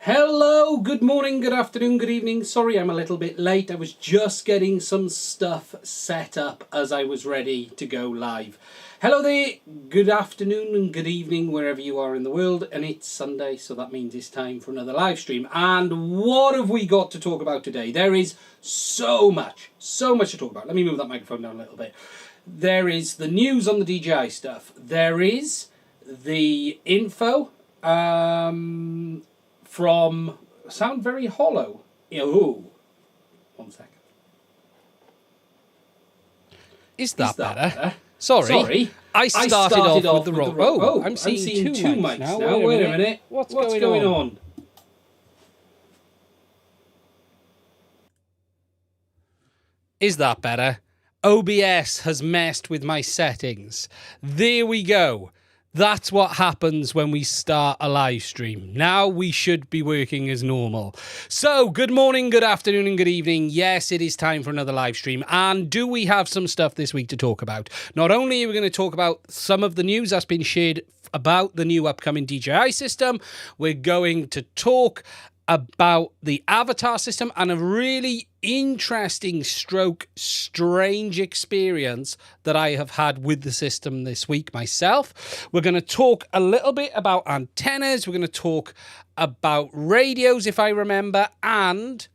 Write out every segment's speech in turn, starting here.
Hello, good morning, good afternoon, good evening. Sorry I'm a little bit late. I was just getting some stuff set up as I was ready to go live. Hello there, good afternoon and good evening wherever you are in the world. And it's Sunday, so that means it's time for another live stream. And what have we got to talk about today? There is so much to talk about. Let me move that microphone down a little bit. There is the news on the DJI stuff. There is the info from sound very hollow. Oh, 1 second. Is that better? Sorry. I started off with the wrong. Oh, I'm seeing two mics now. Wait a minute. What's going on? Is that better? OBS has messed with my settings. There we go. That's what happens when we start a live stream. Now we should be working as normal. So, good morning, good afternoon, and good evening. Yes, it is time for another live stream. And do we have some stuff this week to talk about? Not only are we going to talk about some of the news that's been shared about the new upcoming DJI system, we're going to talk about the avatar system and a really interesting strange experience that I have had with the system this week myself. We're going to talk a little bit about antennas. We're going to talk about radios, if I remember, and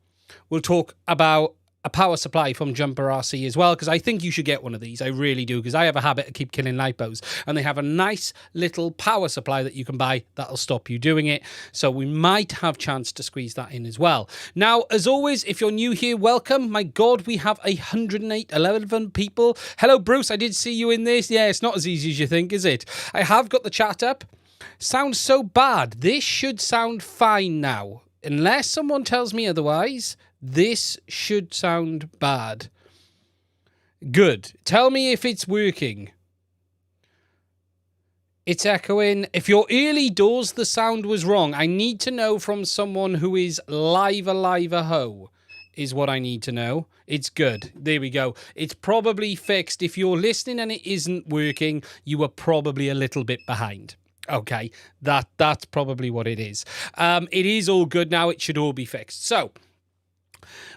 we'll talk about a power supply from Jumper RC as well, because I think you should get one of these. I really do, because I have a habit of keep killing lipos, and they have a nice little power supply that you can buy that'll stop you doing it. So we might have chance to squeeze that in as well. Now, as always, if you're new here, welcome. My God, we have 11 people. Hello, Bruce. I did see you in this. Yeah, it's not as easy as you think, is it? I have got the chat up. Sounds so bad. This should sound fine now. Unless someone tells me otherwise, this should sound bad. Good. Tell me if it's working. It's echoing. If you're early doors, the sound was wrong. I need to know from someone who is live-a-ho, is what I need to know. It's good. There we go. It's probably fixed. If you're listening and it isn't working, you are probably a little bit behind. Okay, that's probably what it is. It is all good now. It should all be fixed. So,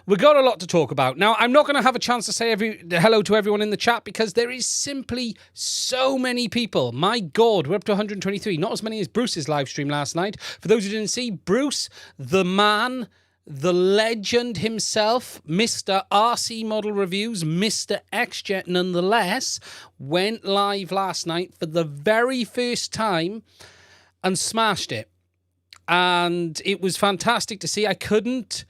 we've got a lot to talk about. Now, I'm not going to have a chance to say hello to everyone in the chat because there is simply so many people. My God, we're up to 123. Not as many as Bruce's live stream last night. For those who didn't see, Bruce, the man, the legend himself, Mr. RC Model Reviews, Mr. XJet nonetheless, went live last night for the very first time and smashed it. And it was fantastic to see. I couldn't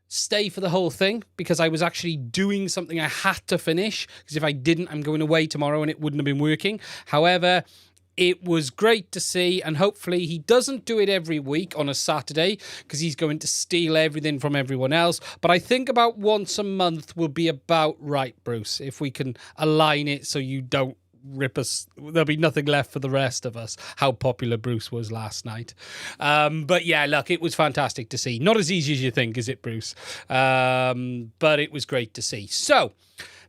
stay for the whole thing because I was actually doing something I had to finish, because if I didn't, I'm going away tomorrow and it wouldn't have been working. However, it was great to see, and hopefully he doesn't do it every week on a Saturday because he's going to steal everything from everyone else. But I think about once a month will be about right, Bruce, if we can align it so you don't rip us. There'll be nothing left for the rest of us. How popular Bruce was last night. But yeah, look, it was fantastic to see. Not as easy as you think, is it, Bruce? But it was great to see. So,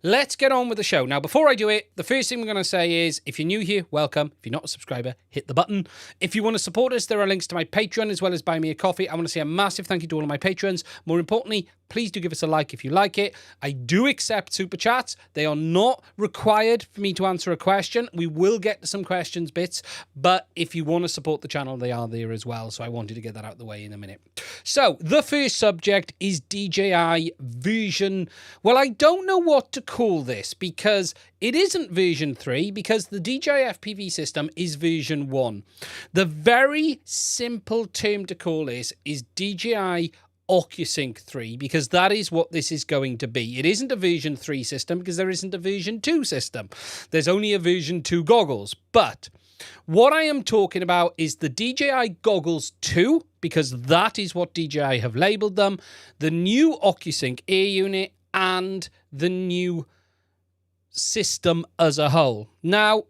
let's get on with the show. Now, before I do it, the first thing we're going to say is, if you're new here, welcome. If you're not a subscriber, hit the button. If you want to support us, there are links to my Patreon as well as Buy Me a Coffee. I want to say a massive thank you to all of my patrons. More importantly, please do give us a like if you like it. I do accept super chats. They are not required for me to answer a question. We will get to some questions bits, but if you want to support the channel, they are there as well. So I wanted to get that out of the way in a minute. So the first subject is DJI version. Well, I don't know what to call this because it isn't version 3, because the DJI FPV system is version 1. The very simple term to call this is DJI OcuSync 3, because that is what this is going to be. It isn't a version 3 system because there isn't a version 2 system. There's only a version 2 goggles. But what I am talking about is the DJI Goggles 2, because that is what DJI have labeled them, the new OcuSync Air unit, and the new system as a whole. Now,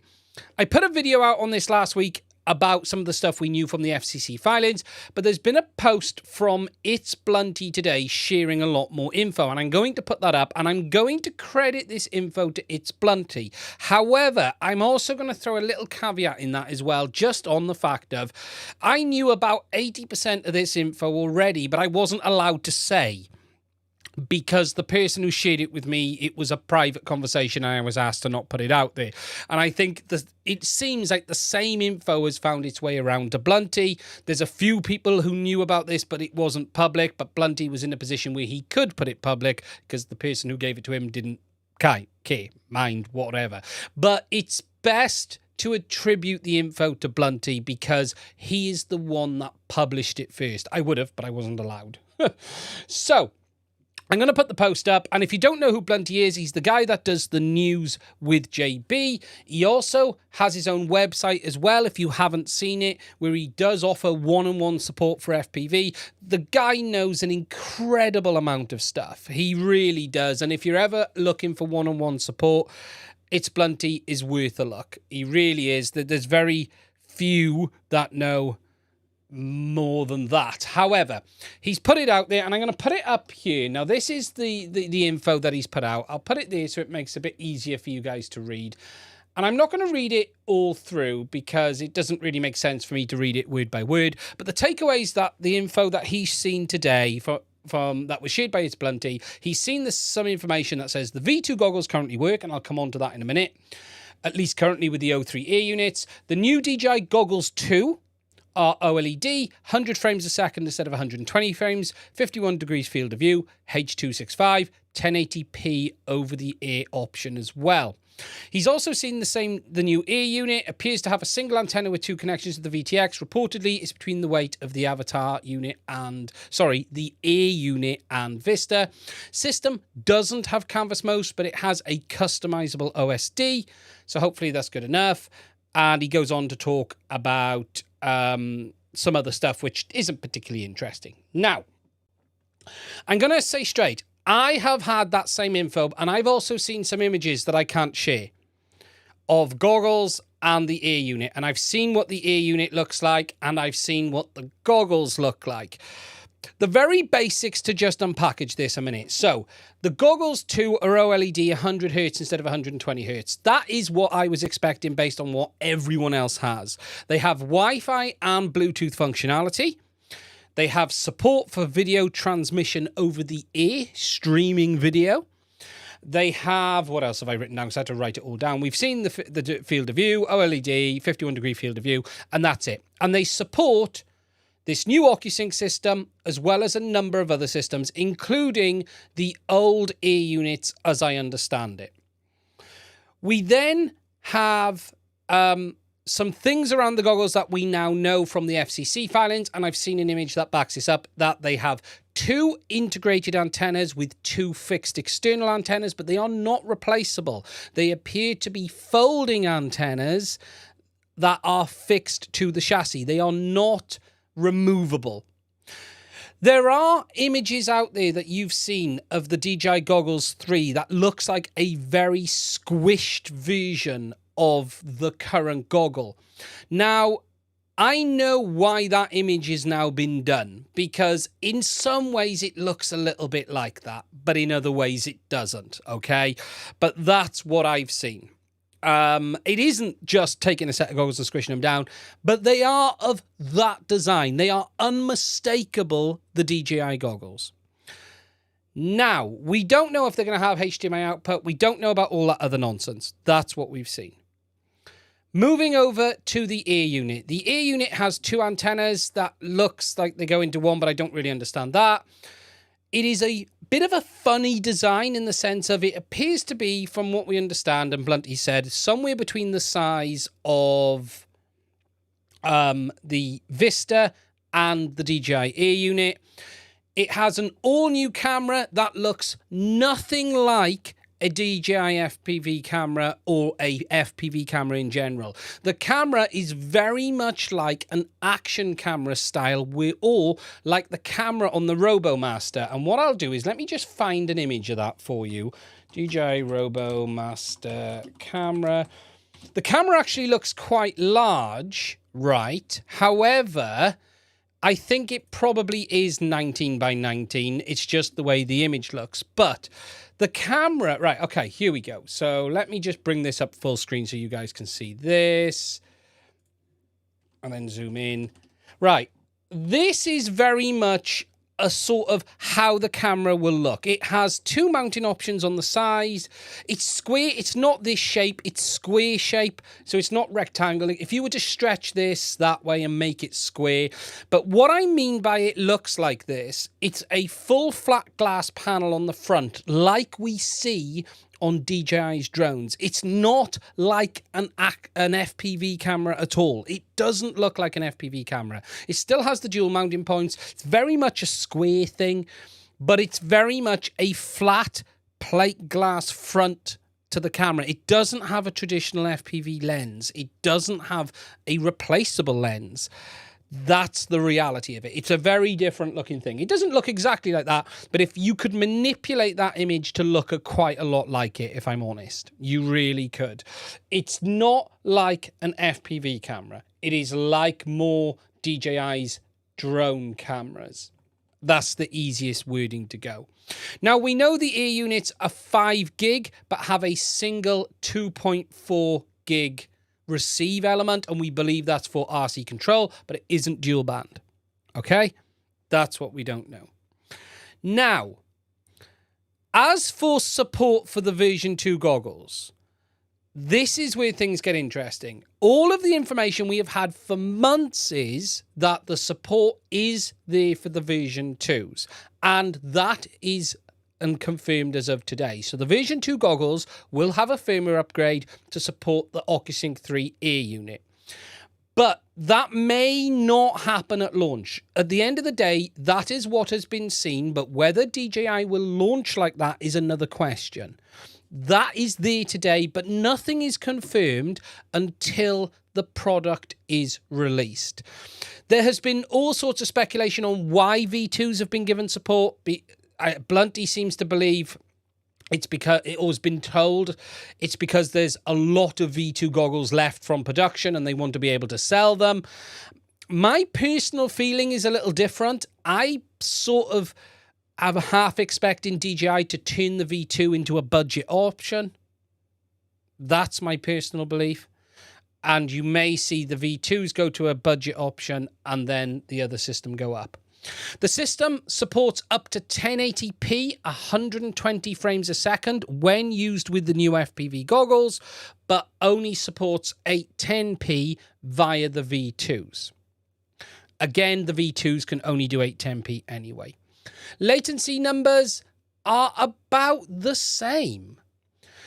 I put a video out on this last week about some of the stuff we knew from the FCC filings, but there's been a post from It's Blunty today sharing a lot more info, and I'm going to put that up, and I'm going to credit this info to It's Blunty. However, I'm also going to throw a little caveat in that as well, just on the fact of I knew about 80% of this info already, but I wasn't allowed to say, because the person who shared it with me, it was a private conversation and I was asked to not put it out there. And I think it seems like the same info has found its way around to Blunty. There's a few people who knew about this, but it wasn't public. But Blunty was in a position where he could put it public because the person who gave it to him didn't care, mind, whatever. But it's best to attribute the info to Blunty because he is the one that published it first. I would have, but I wasn't allowed. So I'm going to put the post up, and if you don't know who Blunty is, he's the guy that does the news with JB. He also has his own website as well, if you haven't seen it, where he does offer one-on-one support for FPV. The guy knows an incredible amount of stuff. He really does, and if you're ever looking for one-on-one support, It's Blunty is worth a look. He really is. There's very few that know more than that. However, he's put it out there, and I'm going to put it up here. Now, this is the info that he's put out. I'll put it there so it makes it a bit easier for you guys to read. And I'm not going to read it all through because it doesn't really make sense for me to read it word by word. But the takeaways that the info that he's seen today from that was shared by It's Blunty, he's seen some information that says the V2 goggles currently work, and I'll come on to that in a minute, at least currently with the O3 air units. The new DJI goggles 2 are OLED, 100 frames a second instead of 120 frames, 51 degrees field of view, H.265, 1080p over-the-air option as well. He's also seen the new air unit appears to have a single antenna with 2 connections to the VTX. Reportedly, it's between the weight of the Avatar unit the air unit and Vista. System doesn't have canvas mouse, but it has a customizable OSD, so hopefully that's good enough. And he goes on to talk about some other stuff which isn't particularly interesting. Now, I'm going to say straight, I have had that same info, and I've also seen some images that I can't share of goggles and the air unit. And I've seen what the air unit looks like, and I've seen what the goggles look like. The very basics to just unpackage this a minute. So the goggles 2 are OLED 100 Hz instead of 120 Hz. That is what I was expecting based on what everyone else has. They have Wi-Fi and Bluetooth functionality. They have support for video transmission over the air, streaming video. They have, what else have I written down? Because I had to write it all down. We've seen the field of view, OLED, 51 degree field of view, and that's it. And they support this new OcuSync system, as well as a number of other systems, including the old air units, as I understand it. We then have some things around the goggles that we now know from the FCC filings, and I've seen an image that backs this up, that they have 2 integrated antennas with 2 fixed external antennas, but they are not replaceable. They appear to be folding antennas that are fixed to the chassis. They are not removable. There are images out there that you've seen of the DJI Goggles 3 that looks like a very squished version of the current goggle. Now, I know why that image has now been done, because in some ways it looks a little bit like that, but in other ways it doesn't, okay? But that's what I've seen. It isn't just taking a set of goggles and squishing them down, but they are of that design. They are unmistakable, the DJI goggles. Now, we don't know if they're going to have HDMI output. We don't know about all that other nonsense. That's what we've seen. Moving over to the air unit. The air unit has 2 antennas that looks like they go into one, but I don't really understand that. It is a bit of a funny design in the sense of it appears to be, from what we understand, and Blunty said, somewhere between the size of the Vista and the DJI air unit. It has an all-new camera that looks nothing like a DJI FPV camera or a FPV camera in general. The camera is very much like an action camera style, or like the camera on the RoboMaster. And what I'll do is, let me just find an image of that for you. DJI RoboMaster camera. The camera actually looks quite large, right? However, I think it probably is 19 by 19. It's just the way the image looks. But the camera, right, okay, here we go. So let me just bring this up full screen so you guys can see this. And then zoom in. Right, this is very much a sort of how the camera will look. It has two mounting options on the sides. It's square. It's not this shape. It's square shape. So it's not rectangular. If you were to stretch this that way and make it square. But what I mean by it looks like this, it's a full flat glass panel on the front like we see on DJI's drones. It's not like an FPV camera at all. It doesn't look like an FPV camera. It still has the dual mounting points. It's very much a square thing, but it's very much a flat plate glass front to the camera. It doesn't have a traditional FPV lens. It doesn't have a replaceable lens. That's the reality of it. It's a very different looking thing. It doesn't look exactly like that, but if you could manipulate that image to look quite a lot like it, if I'm honest, you really could. It's not like an FPV camera. It is like more DJI's drone cameras. That's the easiest wording to go. Now, we know the air units are 5 gig, but have a single 2.4 gig receive element, and we believe that's for RC control, but it isn't dual band. Okay? That's what we don't know. Now, as for support for the version 2 goggles, this is where things get interesting. All of the information we have had for months is that the support is there for the version 2s, and that is and confirmed as of today. So the version 2 goggles will have a firmware upgrade to support the OcuSync 3 air unit. But that may not happen at launch. At the end of the day, that is what has been seen, but whether DJI will launch like that is another question. That is there today, but nothing is confirmed until the product is released. There has been all sorts of speculation on why V2s have been given support. Blunty seems to believe it's because it has been told it's because there's a lot of V2 goggles left from production and they want to be able to sell them. My personal feeling is a little different. I sort of am half expecting DJI to turn the V2 into a budget option. That's my personal belief. And you may see the V2s go to a budget option and then the other system go up. The system supports up to 1080p, 120 frames a second when used with the new FPV goggles, but only supports 810p via the V2s. Again, the V2s can only do 810p anyway. Latency numbers are about the same.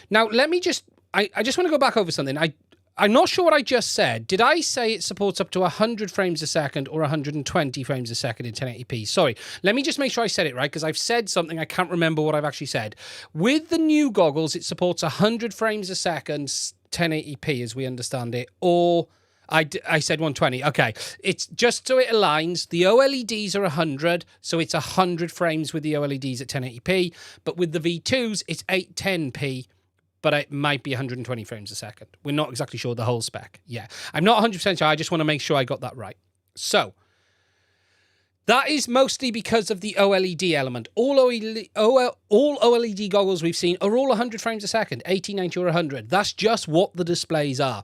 Now, let me just... I just want to go back over something. I'm not sure what I just said. Did I say it supports up to 100 frames a second or 120 frames a second in 1080p? Sorry, let me just make sure I said it right, because I've said something, I can't remember what I've actually said. With the new goggles, it supports 100 frames a second, 1080p as we understand it, or... I said 120. Okay, it's just so it aligns. The OLEDs are 100, so it's 100 frames with the OLEDs at 1080p, but with the V2s, it's 810p, but it might be 120 frames a second. We're not exactly sure the whole spec. Yeah, I'm not 100% sure. I just want to make sure I got that right. So, that is mostly because of the OLED element. All OLED goggles we've seen are all 100 frames a second, 80, 90, or 100. That's just what the displays are.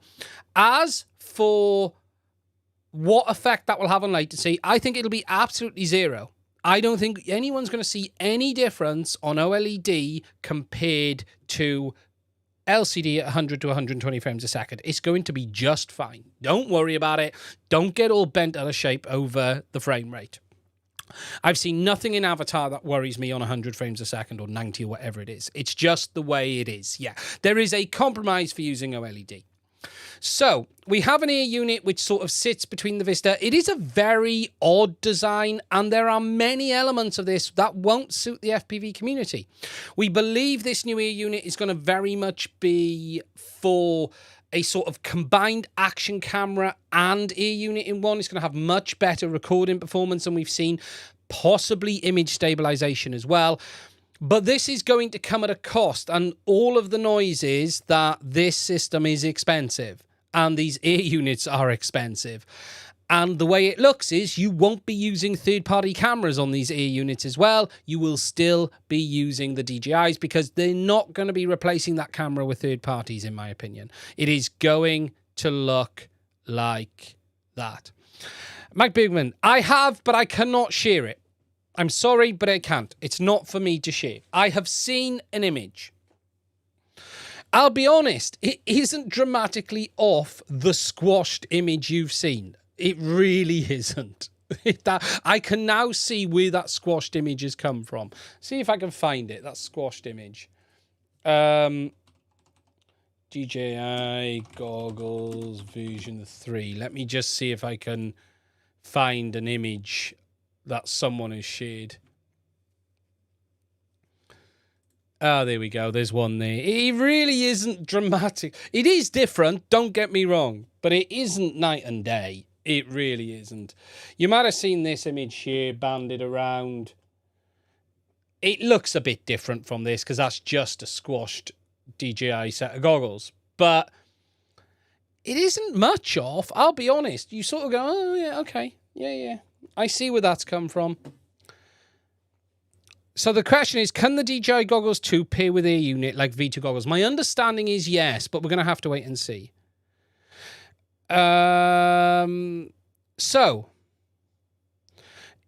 As for what effect that will have on latency, I think it'll be absolutely zero. I don't think anyone's going to see any difference on OLED compared to LCD at 100 to 120 frames a second. It's going to be just fine. Don't worry about it. Don't get all bent out of shape over the frame rate. I've seen nothing in Avatar that worries me on 100 frames a second or 90 or whatever it is. It's just the way it is. Yeah, there is a compromise for using OLED. So, we have an air unit which sort of sits between the Vista. It is a very odd design, and there are many elements of this that won't suit the FPV community. We believe this new air unit is going to very much be for a sort of combined action camera and air unit in one. It's going to have much better recording performance than we've seen, possibly image stabilization as well. But this is going to come at a cost, and all of the noise is that this system is expensive and these air units are expensive. And the way it looks is you won't be using third-party cameras on these air units as well. You will still be using the DJIs because they're not going to be replacing that camera with third parties, in my opinion. It is going to look like that. Mike Bigman, I have, but I cannot share it. I'm sorry, but I can't. It's not for me to share. I have seen an image. I'll be honest, it isn't dramatically off the squashed image you've seen. It really isn't. I can now see where that squashed image has come from. See if I can find it, that squashed image. DJI goggles version 3. Let me just see if I can find an image that someone has shared. Oh, there we go. There's one there. It really isn't dramatic. It is different, don't get me wrong, but it isn't night and day. It really isn't. You might have seen this image here banded around. It looks a bit different from this because that's just a squashed DJI set of goggles. But it isn't much off, I'll be honest. You sort of go, oh, yeah, okay. Yeah. I see where that's come from. So the question is, can the DJI goggles 2 pair with a unit like V2 goggles? My understanding is yes, but we're going to have to wait and see. So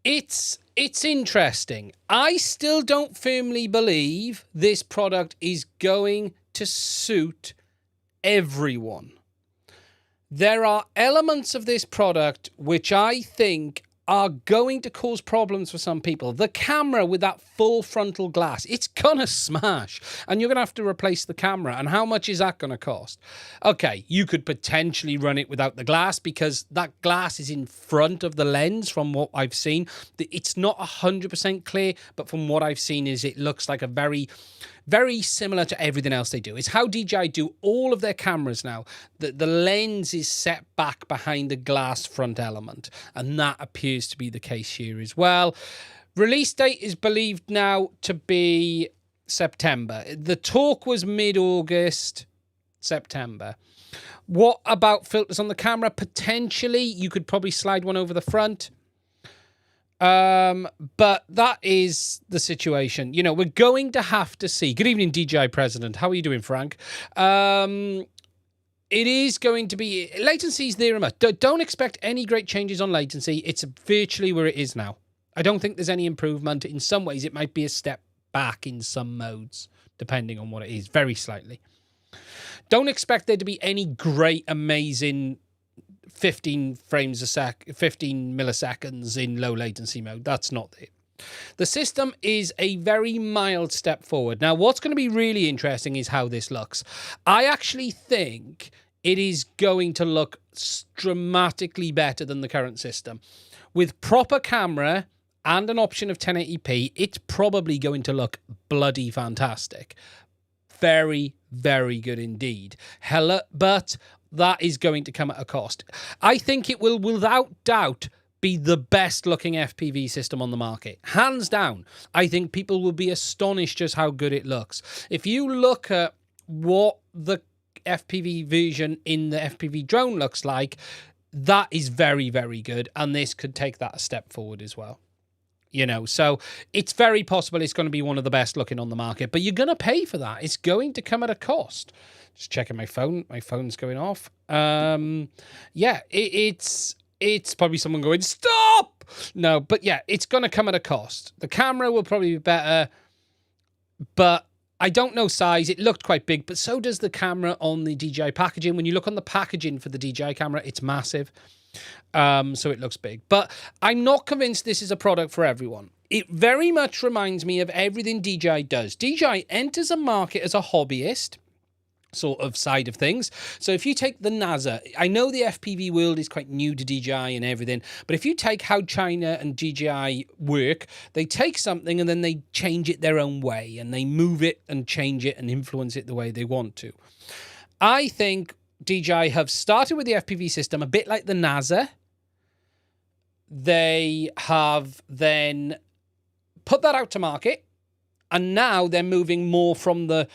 it's interesting. I still don't firmly believe this product is going to suit everyone. There are elements of this product which I think are going to cause problems for some people. The camera with that full frontal glass, it's gonna smash, and you're gonna have to replace the camera. And how much is that gonna cost? Okay, you could potentially run it without the glass because that glass is in front of the lens from what I've seen. It's not 100% clear, but from what I've seen is it looks like a very similar to everything else they do. It's how DJI do all of their cameras now. The lens is set back behind the glass front element, and that appears to be the case here as well. Release date is believed now to be September. The talk was mid-August, September. What about filters on the camera? Potentially, you could probably slide one over the front. But that is the situation. You know, we're going to have to see. Good evening, DJI President. How are you doing, Frank? It is going to be... Latency's there and much. Don't expect any great changes on latency. It's virtually where it is now. I don't think there's any improvement. In some ways, it might be a step back in some modes, depending on what it is, very slightly. Don't expect there to be any great, amazing 15 frames a sec, 15 milliseconds in low latency mode. That's not it. The system is a very mild step forward. Now, what's going to be really interesting is how this looks. I actually think it is going to look dramatically better than the current system. With proper camera and an option of 1080p, it's probably going to look bloody fantastic. Very, very good indeed. But that is going to come at a cost. I think it will, without doubt, be the best looking FPV system on the market. Hands down. I think people will be astonished just how good it looks. If you look at what the FPV version in the FPV drone looks like, that is very, very good. And this could take that a step forward as well. You know, so it's very possible it's going to be one of the best looking on the market, but you're going to pay for that. It's going to come at a cost. Just checking my phone. My phone's going off. Yeah, it's probably someone going, stop! No, but yeah, it's going to come at a cost. The camera will probably be better, but I don't know size. It looked quite big, but so does the camera on the DJI packaging. When you look on the packaging for the DJI camera, it's massive. So it looks big. But I'm not convinced this is a product for everyone. It very much reminds me of everything DJI does. DJI enters a market as a hobbyist sort of side of things. So if you take the NASA, I know the FPV world is quite new to DJI and everything, but if you take how China and DJI work, they take something and then they change it their own way, and they move it and change it and influence it the way they want to. I think DJI have started with the FPV system a bit like the NASA. They have then put that out to market, And now they're moving more from the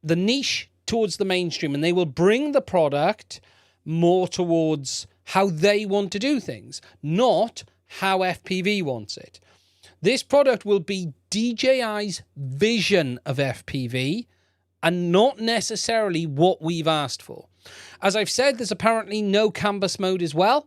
niche towards the mainstream, and they will bring the product more towards how they want to do things, not how FPV wants it. This product will be DJI's vision of FPV and not necessarily what we've asked for. As I've said, there's apparently no canvas mode as well.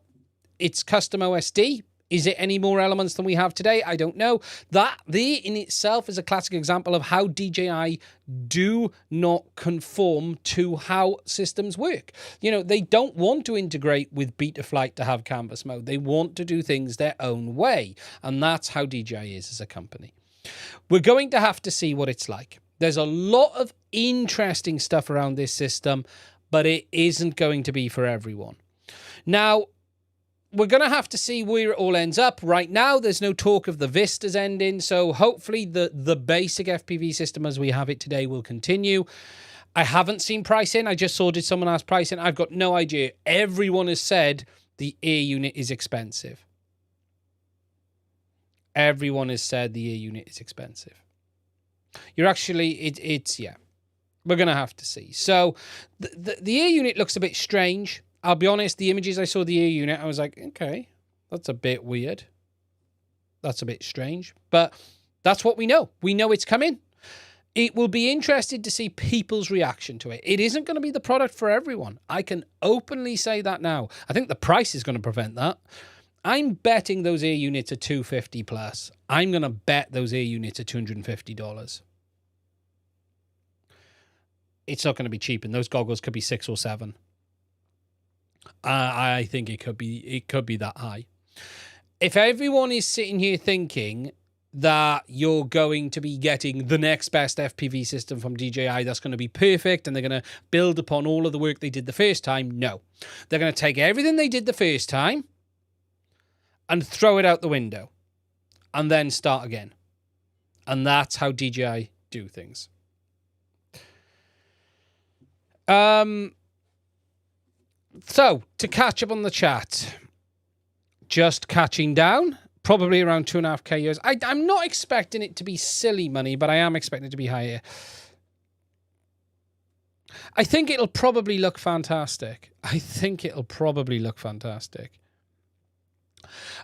It's custom OSD. Is it any more elements than we have today? I don't know. That there in itself is a classic example of how DJI do not conform to how systems work. You know, they don't want to integrate with Betaflight to have canvas mode. They want to do things their own way. And that's how DJI is as a company. We're going to have to see what it's like. There's a lot of interesting stuff around this system, but it isn't going to be for everyone. Now, we're going to have to see where it all ends up. Right now, there's no talk of the Vistas ending, so hopefully the basic FPV system as we have it today will continue. I haven't seen pricing. I just saw, did someone ask pricing? I've got no idea. Everyone has said the air unit is expensive. Everyone has said the air unit is expensive. You're actually, it's yeah. We're going to have to see. So the air unit looks a bit strange. I'll be honest, the images I saw of the air unit, I was like, okay, that's a bit weird. That's a bit strange. But that's what we know. We know it's coming. It will be interesting to see people's reaction to it. It isn't going to be the product for everyone. I can openly say that now. I think the price is going to prevent that. I'm betting those air units are $250 plus. I'm going to bet those air units are $250. It's not going to be cheap, and those goggles could be $6 or $7. I think it could be that high. If everyone is sitting here thinking that you're going to be getting the next best FPV system from DJI that's going to be perfect and they're going to build upon all of the work they did the first time, no. They're going to take everything they did the first time and throw it out the window and then start again. And that's how DJI do things. So, to catch up on the chat, just catching down, probably around 2.5K euros. I'm not expecting it to be silly money, but I am expecting it to be higher. I think it'll probably look fantastic.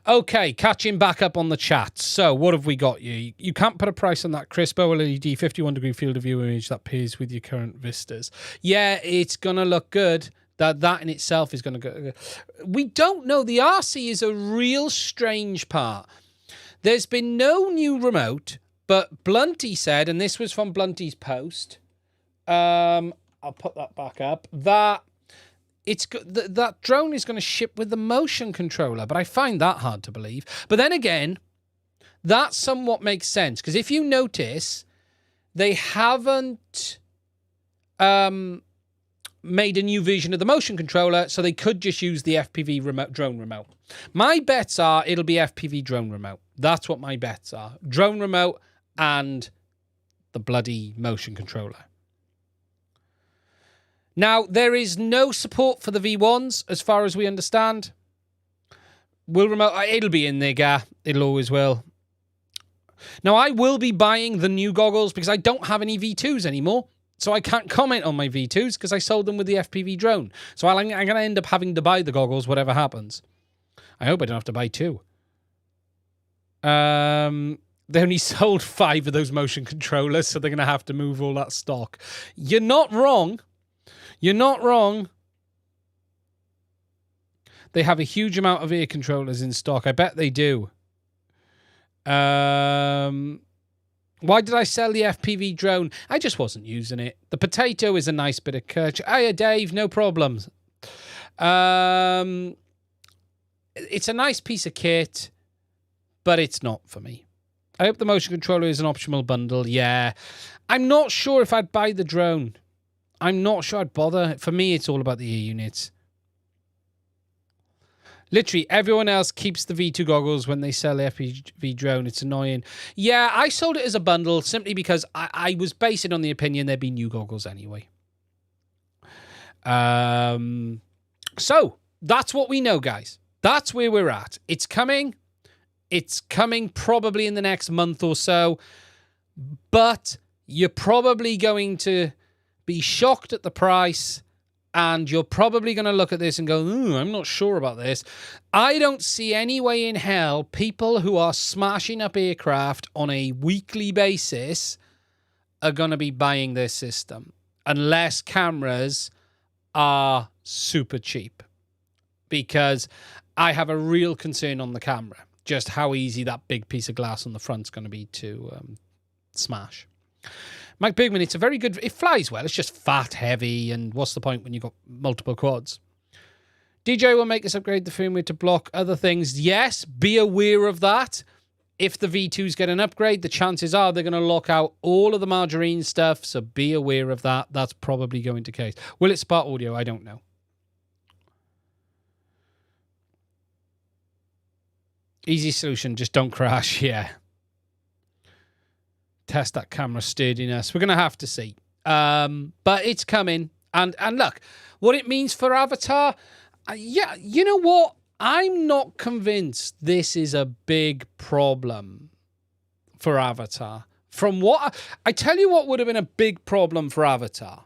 Okay, catching back up on the chat. So, what have we got you? You can't put a price on that crisp OLED 51-degree field of view image that pairs with your current Vistas. Yeah, it's going to look good. That in itself is going to go. We don't know. The RC is a real strange part. There's been no new remote, but Blunty said, and this was from Blunty's post, I'll put that back up, that that drone is going to ship with the motion controller, but I find that hard to believe. But then again, that somewhat makes sense, because if you notice, they haven't made a new version of the motion controller, so they could just use the FPV remote, drone remote. My bets are it'll be FPV drone remote. That's what my bets are. Drone remote and the bloody motion controller. Now, there is no support for the V1s, as far as we understand. Will remote... It'll be in there, Gar. It'll always will. Now, I will be buying the new goggles because I don't have any V2s anymore. So I can't comment on my V2s because I sold them with the FPV drone. So I'm going to end up having to buy the goggles, whatever happens. I hope I don't have to buy 2. They only sold 5 of those motion controllers, so they're going to have to move all that stock. You're not wrong. You're not wrong. They have a huge amount of ear controllers in stock. I bet they do. Why did I sell the FPV drone? I just wasn't using it. The potato is a nice bit of kurt. Hiya, Dave. No problems. It's a nice piece of kit, but it's not for me. I hope the motion controller is an optional bundle. Yeah. I'm not sure if I'd buy the drone. I'm not sure I'd bother. For me, it's all about the ear units. Literally, everyone else keeps the V2 goggles when they sell the FPV drone. It's annoying. Yeah, I sold it as a bundle simply because I was basing on the opinion there'd be new goggles anyway. So, that's what we know, guys. That's where we're at. It's coming. It's coming probably in the next month or so, but you're probably going to be shocked at the price, and you're probably going to look at this and go, I'm not sure about this. I don't see any way in hell people who are smashing up aircraft on a weekly basis are going to be buying this system unless cameras are super cheap, because I have a real concern on the camera, just how easy that big piece of glass on the front's going to be to smash. Mike Bergman, it's a very good... It flies well. It's just fat, heavy, and what's the point when you've got multiple quads? DJI will make us upgrade the firmware to block other things. Yes, be aware of that. If the V2s get an upgrade, the chances are they're going to lock out all of the margarine stuff, so be aware of that. That's probably going to case. Will it support audio? I don't know. Easy solution, just don't crash, yeah. Test that camera sturdiness. We're going to have to see. But it's coming. And look, what it means for Avatar, yeah, you know what? I'm not convinced this is a big problem for Avatar. From what I tell you, what would have been a big problem for Avatar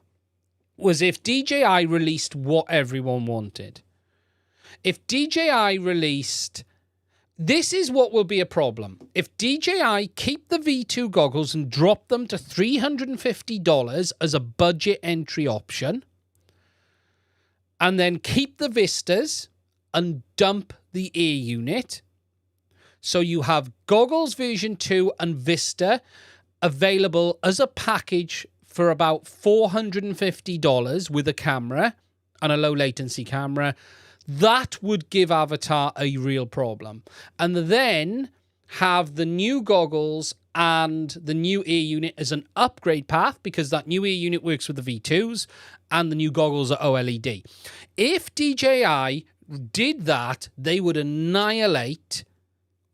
was if DJI released what everyone wanted. If DJI released... This is what will be a problem. If DJI keep the V2 goggles and drop them to $350 as a budget entry option, and then keep the Vistas and dump the air unit, so you have goggles version 2 and Vista available as a package for about $450 with a camera and a low latency camera, that would give Avatar a real problem. And then have the new goggles and the new air unit as an upgrade path, because that new air unit works with the V2s and the new goggles are OLED. If DJI did that, they would annihilate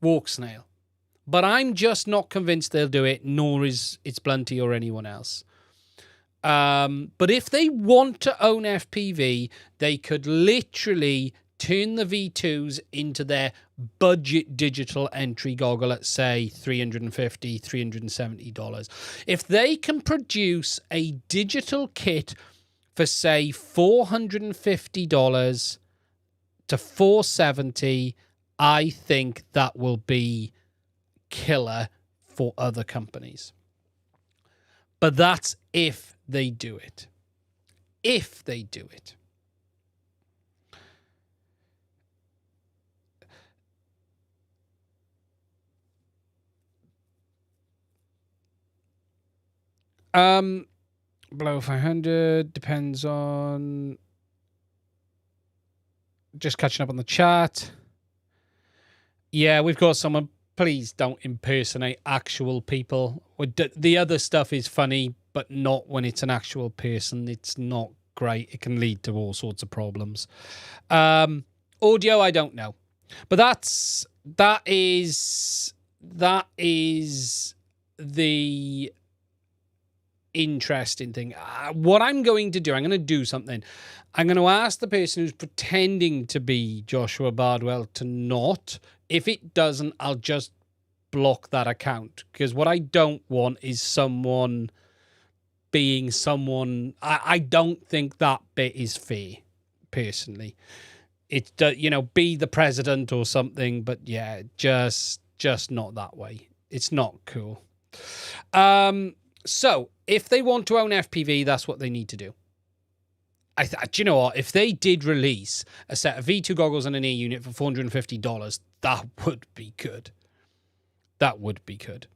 Walksnail. But I'm just not convinced they'll do it, nor is it's Blunty or anyone else. But if they want to own FPV, they could literally turn the V2s into their budget digital entry goggle at, say, $350, $370. If they can produce a digital kit for, say, $450 to $470, I think that will be killer for other companies. But that's if they do it. If they do it. Below 500 depends on... Just catching up on the chat. Yeah, we've got someone... Please don't impersonate actual people. The other stuff is funny, but not when it's an actual person. It's not great. It can lead to all sorts of problems. Audio, I don't know. But that is the interesting thing. What I'm going to do, I'm going to do something. I'm going to ask the person who's pretending to be Joshua Bardwell to not. If it doesn't, I'll just block that account. Because what I don't want is someone being someone... I don't think that bit is fair, personally. It's, be the president or something, but yeah, just not that way. It's not cool. So, if they want to own FPV, that's what they need to do. Do you know what? If they did release a set of V2 goggles and an air unit for $450, that would be good. That would be good.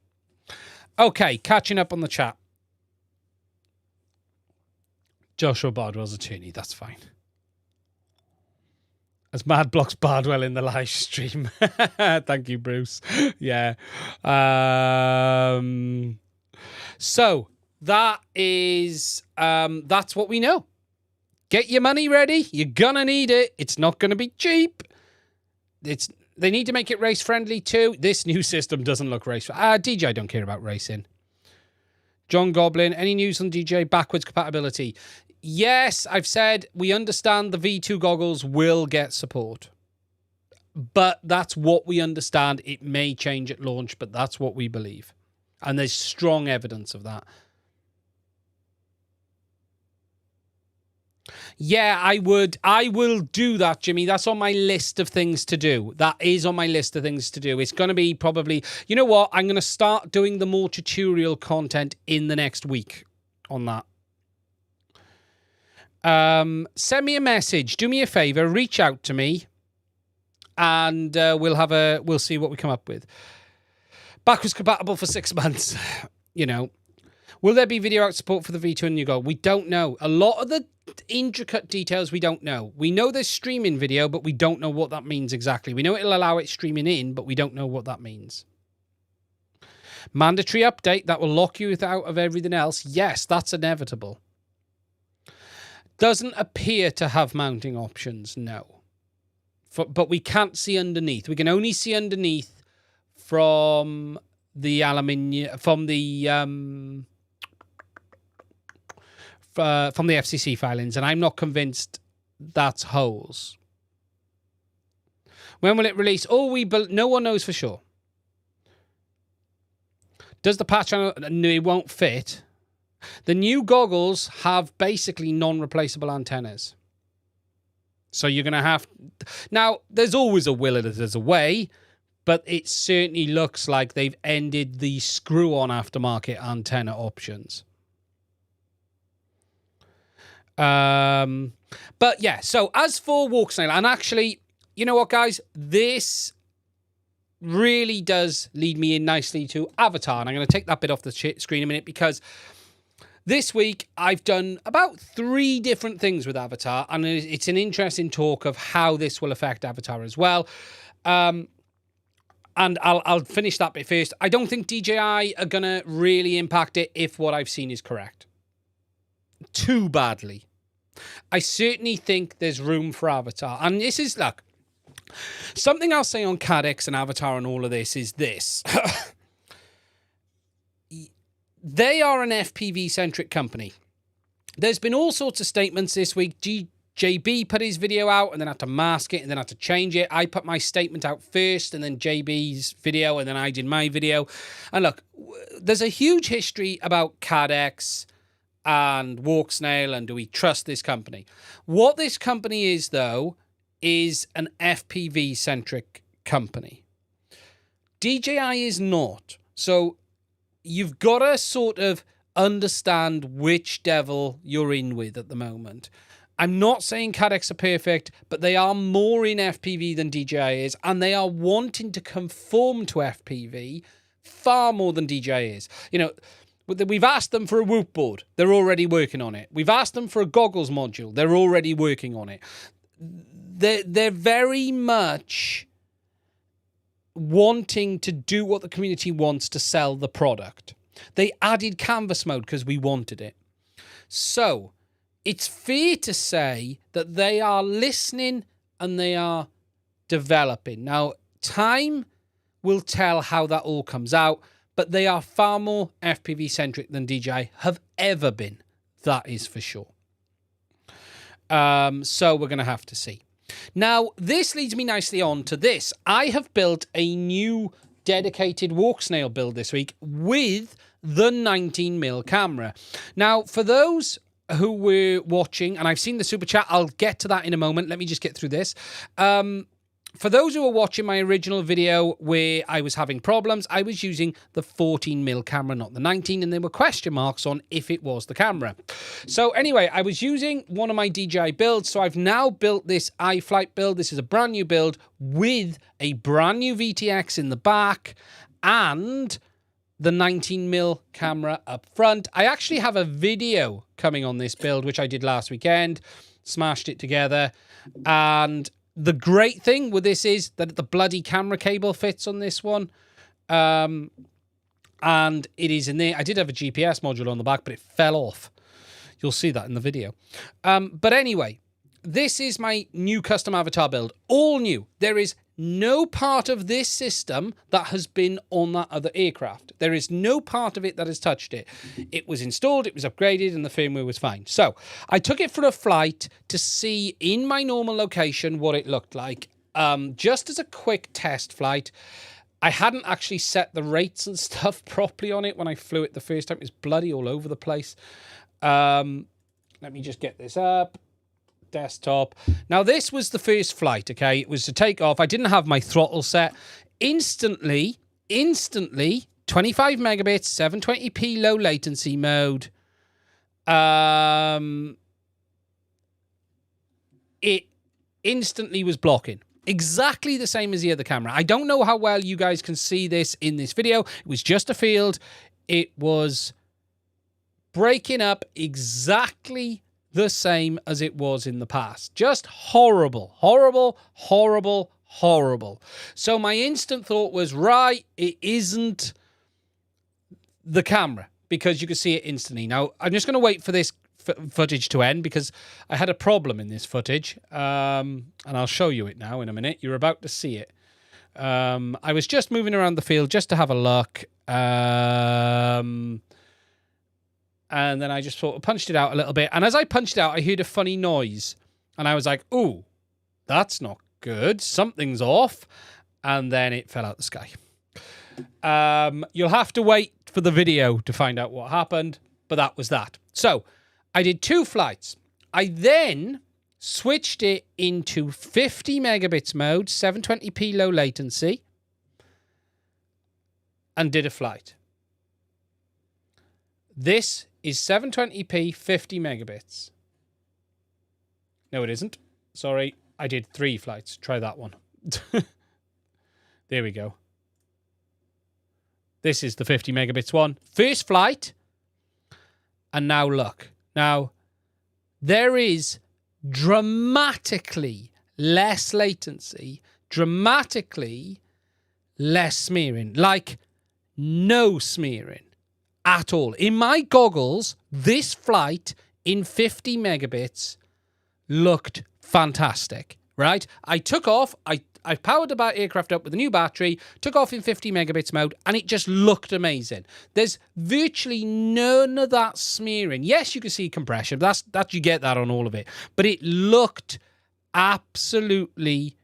Okay, catching up on the chat. Joshua Bardwell's attorney, that's fine. As Mad blocks Bardwell in the live stream. Thank you, Bruce. Yeah. So, that is... that's what we know. Get your money ready. You're gonna need it. It's not gonna be cheap. They need to make it race friendly too. This new system doesn't look race. DJI don't care about racing. John Goblin, any news on DJI backwards compatibility? Yes, I've said we understand the V2 goggles will get support. But that's what we understand. It may change at launch, but that's what we believe. And there's strong evidence of that. Yeah, I will do that, Jimmy. That's on my list of things to do. That is on my list of things to do. It's going to be probably, you know what? I'm going to start doing the more tutorial content in the next week on that. Send me a message. Do me a favor. Reach out to me. And we'll see what we come up with. Backwards compatible for 6 months. You know. Will there be video out support for the V2 and Go? We don't know. A lot of the intricate details we don't know. We know there's streaming video, but we don't know what that means exactly. We know it'll allow it streaming in, but we don't know what that means. Mandatory update that will lock you out of everything else. Yes, that's inevitable. Doesn't appear to have mounting options, no. But we can't see underneath. We can only see underneath from the aluminium, from the FCC filings, and I'm not convinced that's holes. When will it release? No one knows for sure. Does the patch channel? No, it won't fit. The new goggles have basically non-replaceable antennas. So you're going to have... Now, there's always a will and there's a way, but it certainly looks like they've ended the screw-on aftermarket antenna options. But yeah, so as for Walksnail, and actually, you know what, guys? This really does lead me in nicely to Avatar, and I'm going to take that bit off the screen a minute because this week I've done about 3 different things with Avatar, and it's an interesting talk of how this will affect Avatar as well. And I'll finish that bit first. I don't think DJI are going to really impact it if what I've seen is correct. Too badly. I certainly think there's room for Avatar. And this is, look, something I'll say on Cadex and Avatar and all of this is this. They are an FPV-centric company. There's been all sorts of statements this week. JB put his video out and then had to mask it and then had to change it. I put my statement out first and then JB's video and then I did my video. And look, there's a huge history about Cadex and Walksnail and do we trust this company? What this company is, though, is an FPV-centric company. DJI is not. So you've got to sort of understand which devil you're in with at the moment. I'm not saying Cadex are perfect, but they are more in FPV than DJI is, and they are wanting to conform to FPV far more than DJI is. You know, we've asked them for a Whoop board. They're already working on it. We've asked them for a goggles module. They're already working on it. They're very much wanting to do what the community wants to sell the product. They added canvas mode because we wanted it. So it's fair to say that they are listening and they are developing. Now, time will tell how that all comes out, but they are far more FPV-centric than DJI have ever been. That is for sure. So we're going to have to see. Now, this leads me nicely on to this. I have built a new dedicated Walksnail build this week with the 19mm camera. Now, for those who were watching, and I've seen the super chat, I'll get to that in a moment. Let me just get through this. For those who are watching my original video where I was having problems, I was using the 14mm camera, not the 19, and there were question marks on if it was the camera. So anyway, I was using one of my DJI builds, so I've now built this iFlight build. This is a brand new build with a brand new VTX in the back and the 19mm camera up front. I actually have a video coming on this build, which I did last weekend, smashed it together, and the great thing with this is that the bloody camera cable fits on this one. And it is in there. I did have a GPS module on the back, but it fell off. You'll see that in the video. But anyway, this is my new custom avatar build. All new. There is no part of this system that has been on that other aircraft. There is no part of it that has touched it. It was installed, it was upgraded, and the firmware was fine. So I took it for a flight to see in my normal location what it looked like. just as a quick test flight. I hadn't actually set the rates and stuff properly on it when I flew it the first time. It was bloody all over the place. Let me just get this up. Desktop. Now, this was the first flight, okay? It was to take off. I didn't have my throttle set. Instantly, 25 megabits, 720p low latency mode. It instantly was blocking. Exactly the same as the other camera. I don't know how well you guys can see this in this video. It was just a field. It was breaking up exactly the same as it was in the past. Just horrible, horrible, horrible, horrible. So my instant thought was, right, it isn't the camera, because you can see it instantly. Now, I'm just going to wait for this footage to end, because I had a problem in this footage, and I'll show you it now in a minute. You're about to see it. I was just moving around the field just to have a look, and then I just sort of punched it out a little bit, and as I punched it out, I heard a funny noise, and I was like, ooh, that's not good, something's off, and then it fell out the sky. You'll have to wait for the video to find out what happened, but that was that. So I did 2 flights. I then switched it into 50 megabits mode, 720p low latency, and did a flight. This is 720p, 50 megabits. No, it isn't. Sorry, I did 3 flights. Try that one. There we go. This is the 50 megabits one. First flight. And now look. Now, there is dramatically less latency, dramatically less smearing, like no smearing at all. In my goggles, this flight in 50 megabits looked fantastic, right? I took off, I powered the aircraft up with a new battery, took off in 50 megabits mode, and it just looked amazing. There's virtually none of that smearing. Yes, you can see compression. That you get that on all of it. But it looked absolutely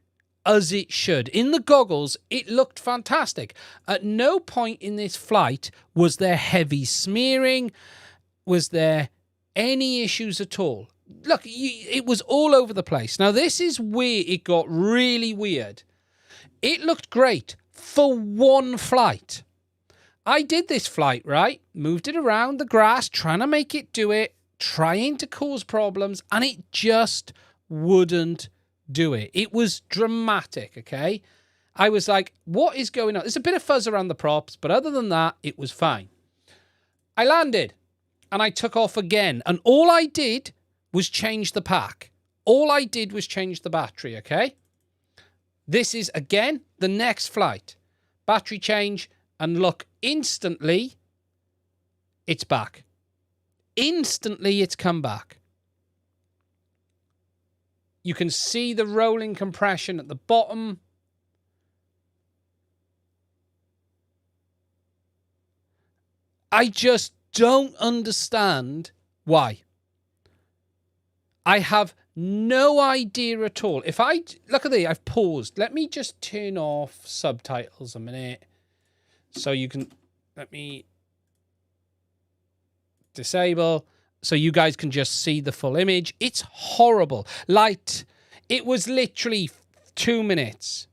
as it should. In the goggles, it looked fantastic. At no point in this flight was there heavy smearing, was there any issues at all. Look, it was all over the place. Now, this is where it got really weird. It looked great for one flight. I did this flight, right? Moved it around the grass, trying to make it do it, trying to cause problems, and it just wouldn't do it. It was dramatic, okay? I was like, what is going on? There's a bit of fuzz around the props, but other than that, it was fine. I landed, and I took off again, and all I did was change the pack. All I did was change the battery, okay? This is, again, the next flight. Battery change, and look, instantly, it's back. Instantly, it's come back. You can see the rolling compression at the bottom. I just don't understand why. I have no idea at all. If I look at the, I've paused. Let me just turn off subtitles a minute, so you can. Let me disable, so you guys can just see the full image. It's horrible. Like, it was literally 2 minutes.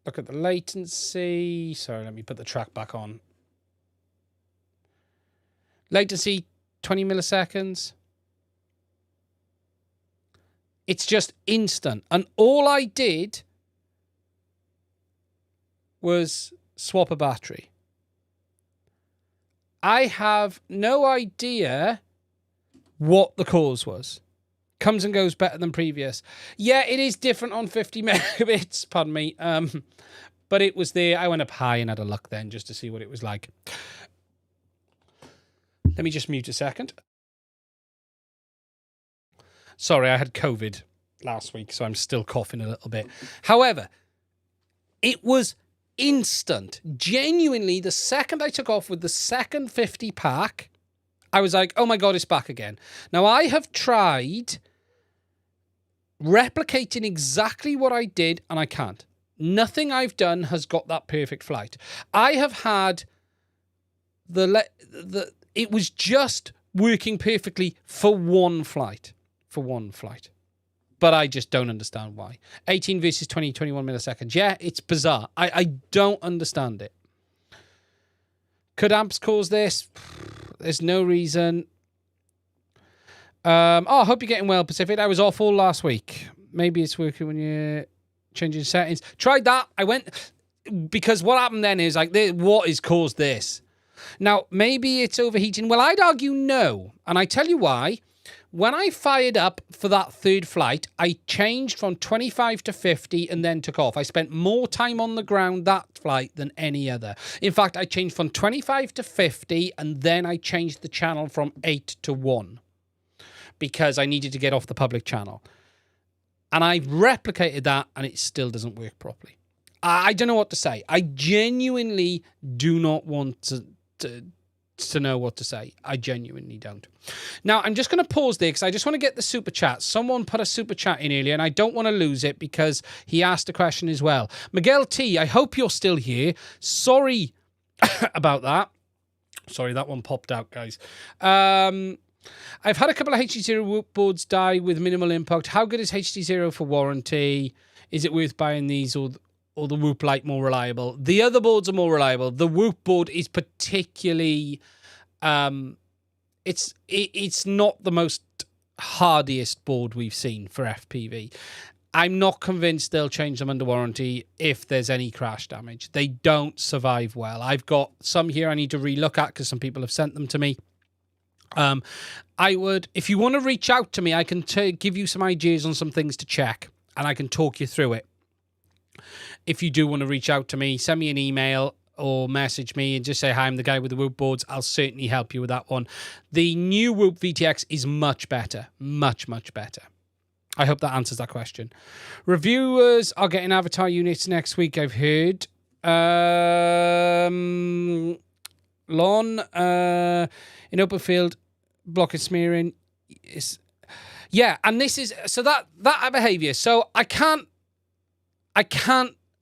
Look at the latency. Sorry, let me put the track back on. Latency 20 milliseconds. It's just instant. And all I did was swap a battery. I have no idea what the cause was. Comes and goes better than previous. Yeah, it is different on 50 megabits, pardon me. But it was there. I went up high and had a look then just to see what it was like. Let me just mute a second. Sorry, I had COVID last week, so I'm still coughing a little bit. However, it was instant. Genuinely, the second I took off with the second 50 pack, I was like, oh my God, it's back again. Now, I have tried replicating exactly what I did, and I can't. Nothing I've done has got that perfect flight. I have had it was just working perfectly for one flight. But I just don't understand why. 18 versus 20, 21 milliseconds. Yeah, it's bizarre. I don't understand it. Could amps cause this? There's no reason. I hope you're getting well, Pacific. I was off all last week. Maybe it's working when you're changing settings. Tried that. I went... Because what happened then is, like, what has caused this? Now, maybe it's overheating. Well, I'd argue no. And I tell you why. When I fired up for that third flight, I changed from 25 to 50 and then took off. I spent more time on the ground that flight than any other. In fact, I changed from 25 to 50 and then I changed the channel from 8 to 1 because I needed to get off the public channel. And I've replicated that and it still doesn't work properly. I don't know what to say. I genuinely do not want to know what to say. I genuinely don't. Now, I'm just going to pause there because I just want to get the super chat. Someone put a super chat in earlier and I don't want to lose it because he asked a question as well. Miguel T, I hope you're still here. Sorry about that. Sorry, that one popped out, guys. I've had a couple of HDZero whoop boards die with minimal impact. How good is HDZero for warranty? Is it worth buying these or the Whoop Light more reliable? The other boards are more reliable. The Whoop board is particularly, it's not the most hardiest board we've seen for FPV. I'm not convinced they'll change them under warranty if there's any crash damage. They don't survive well. I've got some here I need to relook at because some people have sent them to me. I would, if you want to reach out to me, I can give you some ideas on some things to check and I can talk you through it. If you do want to reach out to me, send me an email or message me and just say, hi, I'm the guy with the Whoop boards. I'll certainly help you with that one. The new Whoop VTX is much better. Much, much better. I hope that answers that question. Reviewers are getting avatar units next week, I've heard. Lon, in open field, block smearing. Yeah, and this is... So that behavior. So I can't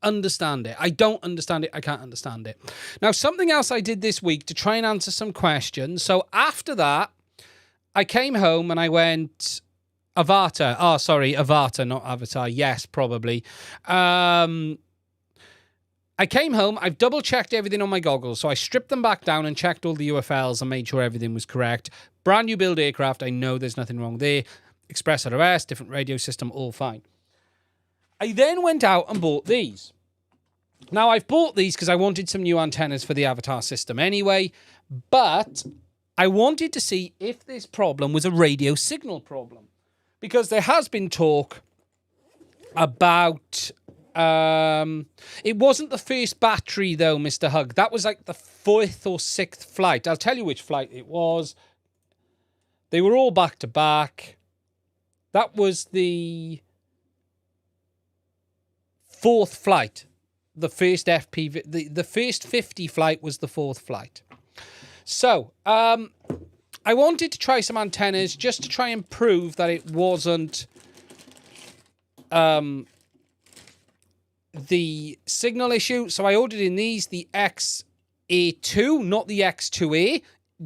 understand it. I don't understand it. I can't understand it. Now, something else I did this week to try and answer some questions. So after that, I came home and I went... Avatar. Oh, sorry. Avatar, not Avatar. Yes, probably. I came home. I've double-checked everything on my goggles. So I stripped them back down and checked all the UFLs and made sure everything was correct. Brand new build aircraft. I know there's nothing wrong there. Express ROS, different radio system, all fine. I then went out and bought these. Now, I've bought these because I wanted some new antennas for the Avatar system anyway, but I wanted to see if this problem was a radio signal problem. Because there has been talk about... it wasn't the first battery, though, Mr. Hug. That was like the 4th or 6th flight. I'll tell you which flight it was. They were all back-to-back. That was the 4th flight. The first FPV... The first 50 flight was the 4th flight. So, I wanted to try some antennas just to try and prove that it wasn't the signal issue. So I ordered in these, the XA2, not the X2A,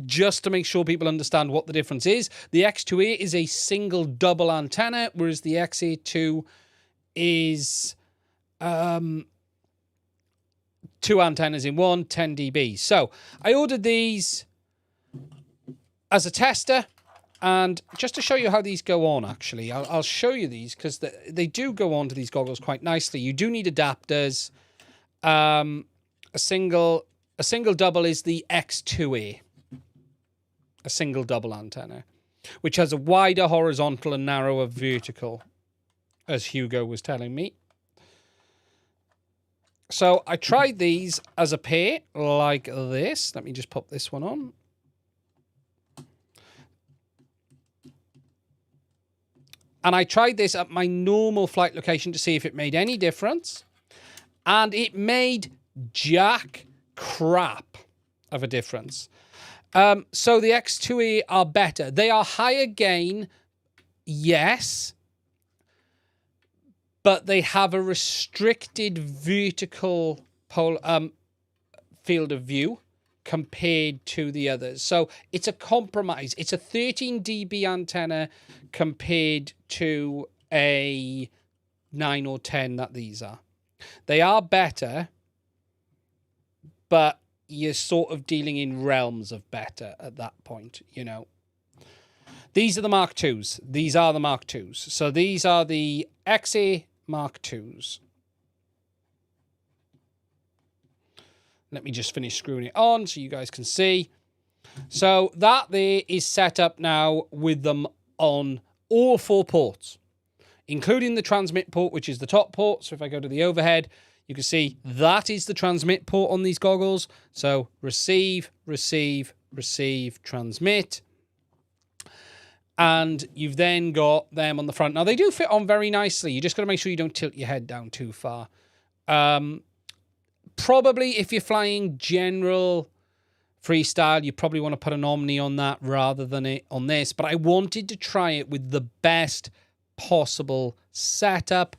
just to make sure people understand what the difference is. The X2A is a single double antenna, whereas the XA2 is 2 antennas in one, 10 dB. So I ordered these as a tester, and just to show you how these go on, actually, I'll show you these because they do go on to these goggles quite nicely. You do need adapters. A single double is the X2A, a single double antenna, which has a wider horizontal and narrower vertical, as Hugo was telling me. So I tried these as a pair like this. Let me just pop this one on. And I tried this at my normal flight location to see if it made any difference. And it made jack crap of a difference. So the X2E are better. They are higher gain, yes. but they have a restricted vertical field of view compared to the others. So it's a compromise. It's a 13 dB antenna compared to a 9 or 10 that these are. They are better, but you're sort of dealing in realms of better at that point, you know. These are the Mark IIs. These are the Mark IIs. So these are the XA Mark IIs. Let me just finish screwing it on so you guys can see. So that there is set up now with them on all 4 ports, including the transmit port, which is the top port. So if I go to the overhead, you can see that is the transmit port on these goggles. So receive, receive, receive, transmit. And you've then got them on the front. Now, they do fit on very nicely. You just got to make sure you don't tilt your head down too far. Probably if you're flying general freestyle, you probably want to put an Omni on that rather than it on this. But I wanted to try it with the best possible setup.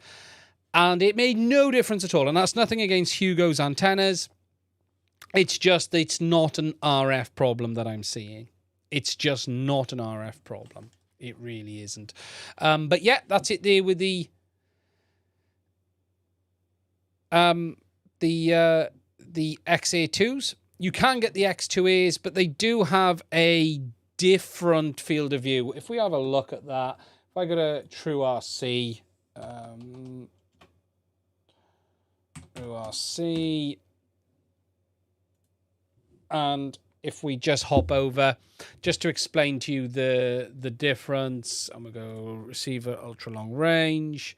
And it made no difference at all. And that's nothing against Hugo's antennas. It's just, it's not an RF problem that I'm seeing. It's just not an RF problem. It really isn't. But yeah, that's it there with the XA2s. You can get the X2As, but they do have a different field of view. If we have a look at that, if I go to True RC, and if we just hop over, just to explain to you the difference, I'm going to go receiver ultra long range.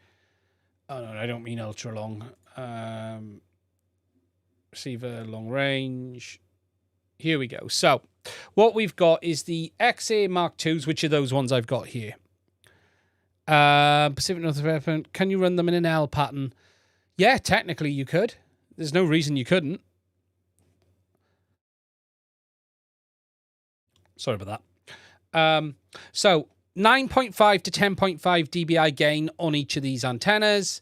Oh, no, I don't mean ultra long. Receiver long range. Here we go. So what we've got is the XA Mark IIs, which are those ones I've got here. Pacific Northwest. Can you run them in an L pattern? Yeah, technically you could. There's no reason you couldn't. Sorry about that. So 9.5 to 10.5 dBi gain on each of these antennas.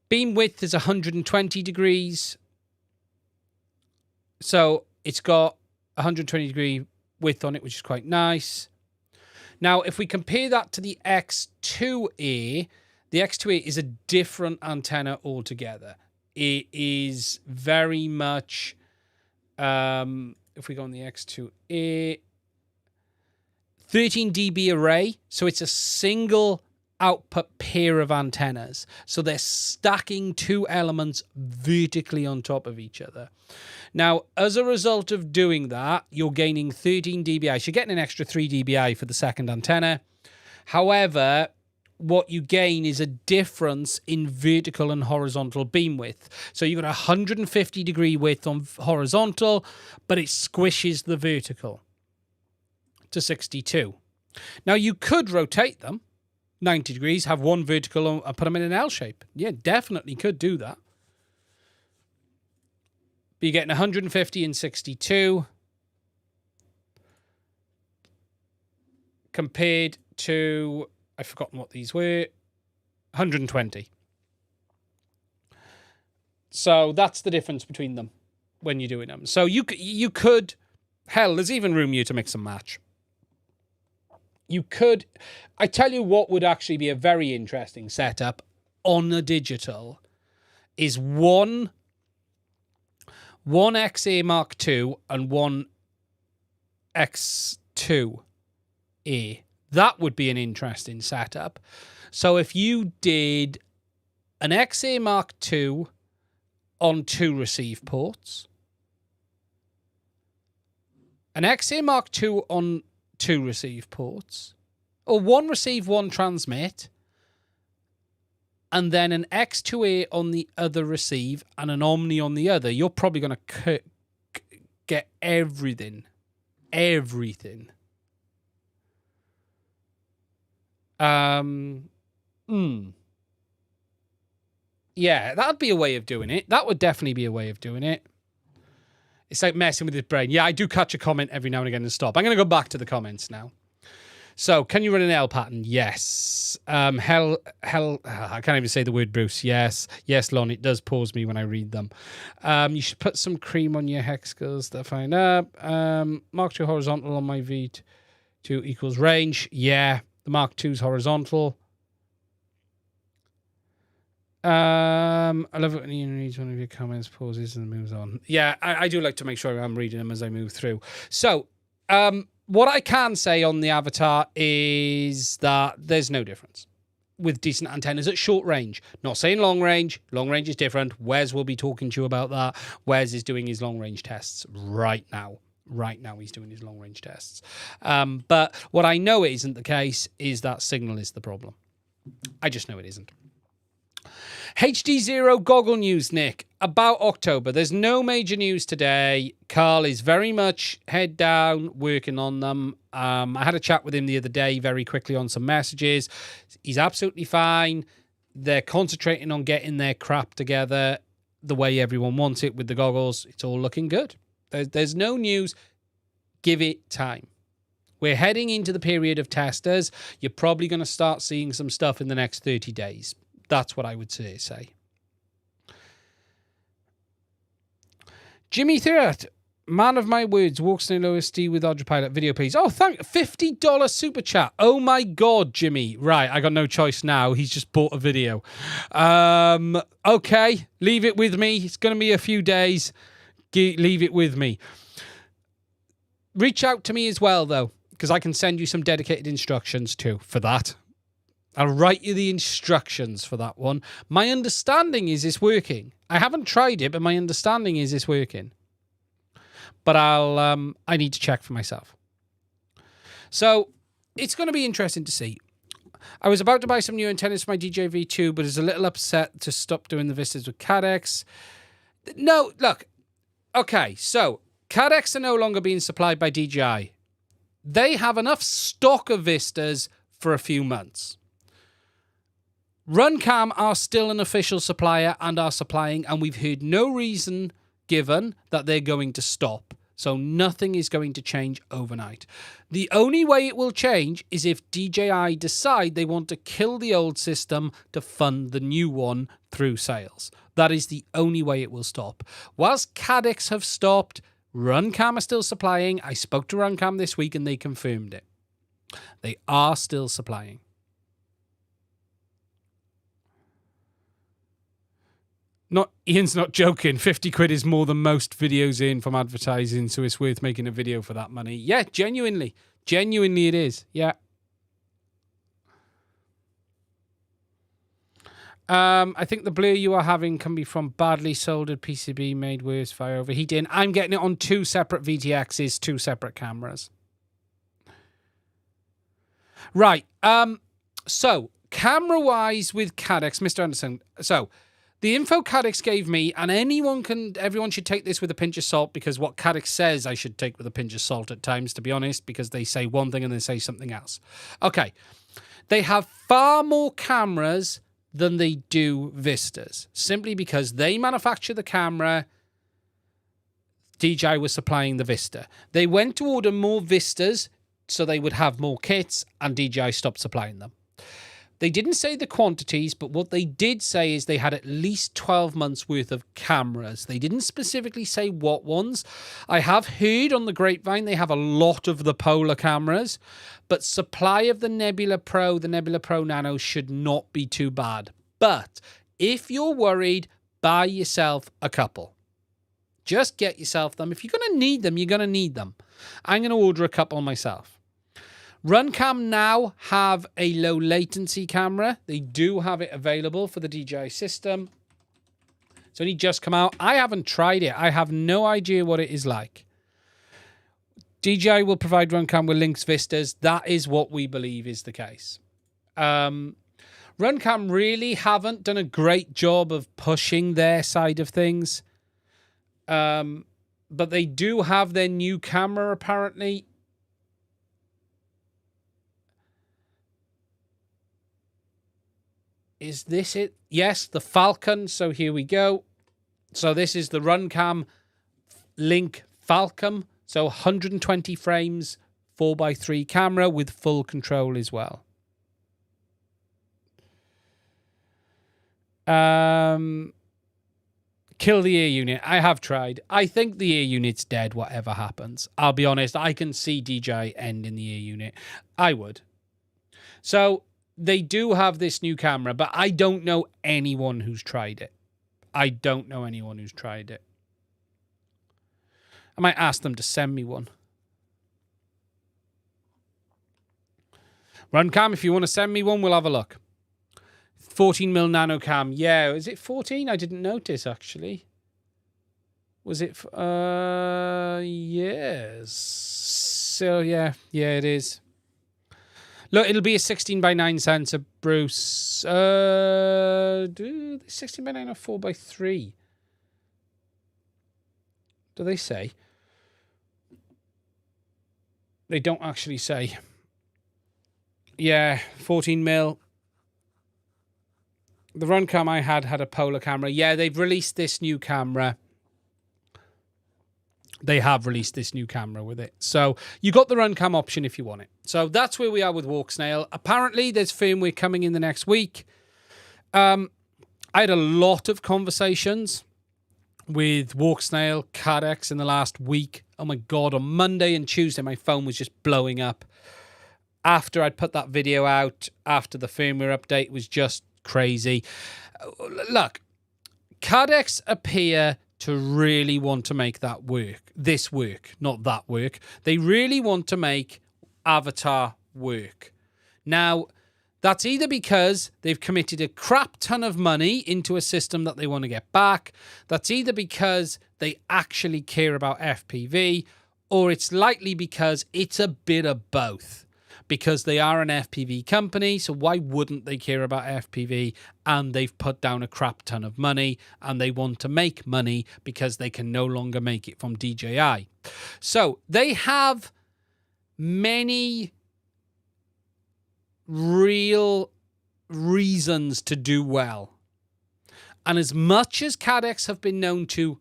Beam width is 120 degrees. So it's got 120 degree width on it, which is quite nice. Now, if we compare that to the X2A, the X2A is a different antenna altogether. It is very much, if we go on the X2A, 13 dB array. So it's a single output pair of antennas. So they're stacking 2 elements vertically on top of each other. Now, as a result of doing that, you're gaining 13 dBi. So you're getting an extra 3 dBi for the second antenna. However, what you gain is a difference in vertical and horizontal beam width. So you've got 150 degree width on horizontal, but it squishes the vertical to 62. Now, you could rotate them 90 degrees, have one vertical and put them in an L shape. Yeah, definitely could do that. But you're getting 150 and 62 compared to, I've forgotten what these were, 120. So that's the difference between them when you're doing them. So you could, hell, there's even room here to mix and match. You could, I tell you what would actually be a very interesting setup on a digital is one XA Mark II and one X2A. That would be an interesting setup. So if you did an XA Mark II on 2 receive ports, an XA Mark II on 2 receive ports, or 1 receive, 1 transmit, and then an X2A on the other receive and an Omni on the other, you're probably going to get everything. Everything. Yeah, that'd be a way of doing it. That would definitely be a way of doing it. It's like messing with his brain. Yeah, I do catch a comment every now and again and stop. I'm going to go back to the comments now. So, can you run an L pattern? Yes. I can't even say the word, Bruce. Yes. Yes, Lon, it does pause me when I read them. You should put some cream on your hex skills. They're fine. Mark 2 horizontal on my V2 equals range. Yeah. The Mark 2's horizontal. I love it when you read one of your comments, pauses, and moves on. Yeah, I do like to make sure I'm reading them as I move through. So, what I can say on the Avatar is that there's no difference with decent antennas at short range. Not saying long range. Long range is different. Wes will be talking to you about that. Wes is doing his long range tests right now. Right now he's doing his long range tests. But what I know it isn't the case is that signal is the problem. I just know it isn't. HDZero goggle news, Nick, about October. There's no major news today. Carl is very much head down, working on them. I had a chat with him the other day very quickly on some messages. He's absolutely fine. They're concentrating on getting their crap together the way everyone wants it with the goggles. It's all looking good. There's no news. Give it time. We're heading into the period of testers. You're probably going to start seeing some stuff in the next 30 days. That's what I would say. Jimmy Third, man of my words, Walksnail OSD with Autopilot video, please. Oh, $50 super chat. Oh my God, Jimmy. Right, I got no choice now. He's just bought a video. Okay, leave it with me. It's going to be a few days. Leave it with me. Reach out to me as well, though, because I can send you some dedicated instructions too for that. I'll write you the instructions for that one. My understanding is it's working. I haven't tried it, but my understanding is it's working. But I need to check for myself. So it's going to be interesting to see. I was about to buy some new antennas for my DJI V2, but is a little upset to stop doing the vistas with Cadex. No, look. Okay, so Cadex are no longer being supplied by DJI. They have enough stock of vistas for a few months. Runcam are still an official supplier and are supplying, and we've heard no reason given that they're going to stop. So nothing is going to change overnight. The only way it will change is if DJI decide they want to kill the old system to fund the new one through sales. That is the only way it will stop. Whilst Cadex have stopped, Runcam are still supplying. I spoke to Runcam this week and they confirmed it. They are still supplying. Ian's not joking. 50 quid is more than most videos in from advertising, so it's worth making a video for that money. Yeah, genuinely. Genuinely it is. Yeah. I think the blur you are having can be from badly soldered PCB made worse via overheating. I'm getting it on 2 separate VTXs, 2 separate cameras. Right. So, camera-wise with Cadex, Mr. Anderson. So, the info Cadex gave me, and everyone should take this with a pinch of salt, because what Cadex says I should take with a pinch of salt at times, to be honest, because they say one thing and they say something else. Okay. They have far more cameras than they do vistas, simply because they manufacture the camera. DJI was supplying the Vista. They went to order more Vistas so they would have more kits, and DJI stopped supplying them. They didn't say the quantities, but what they did say is they had at least 12 months worth of cameras. They didn't specifically say what ones. I have heard on the grapevine they have a lot of the Polar cameras, but supply of the Nebula Pro Nano should not be too bad. But if you're worried, buy yourself a couple. Just get yourself them. If you're going to need them, you're going to need them. I'm going to order a couple myself. Runcam now have a low latency camera. They do have it available for the DJI system. It's only just come out. I haven't tried it. I have no idea what it is like. DJI will provide Runcam with Lynx Vistas. That is what we believe is the case. Runcam really haven't done a great job of pushing their side of things. But they do have their new camera, apparently. Is this it? Yes, the Falcon. So here we go. So this is the Runcam Link Falcon. So 120 frames, 4x3 camera with full control as well. Kill the ear unit. I have tried. I think the ear unit's dead, whatever happens. I'll be honest, I can see DJI ending the ear unit. I would. So they do have this new camera, but I don't know anyone who's tried it. I don't know anyone who's tried it. I might ask them to send me one. Runcam, if you want to send me one, we'll have a look. 14mm nano cam. Yeah, is it 14? I didn't notice, actually. Was it? Yes. So, yeah, it is. Look, it'll be a 16:9 sensor, Bruce. 16:9 or 4:3? Do they say? They don't actually say. Yeah, 14mm. The Runcam I had a polar camera. Yeah, they've released this new camera. They have released this new camera with it. So you got the Runcam option if you want it. So that's where we are with Walksnail. Apparently, there's firmware coming in the next week. I had a lot of conversations with Walksnail, Cadex in the last week. Oh my God, on Monday and Tuesday, my phone was just blowing up. After I'd put that video out, after the firmware update, was just crazy. Look, Cadex appear to really want to make that work. This work, not that work. They really want to make Avatar work. Now, that's either because they've committed a crap ton of money into a system that they want to get back. That's either because they actually care about FPV, or it's likely because it's a bit of both. Because they are an FPV company, so why wouldn't they care about FPV? And they've put down a crap ton of money, and they want to make money because they can no longer make it from DJI. So they have many real reasons to do well. And as much as Cadex have been known to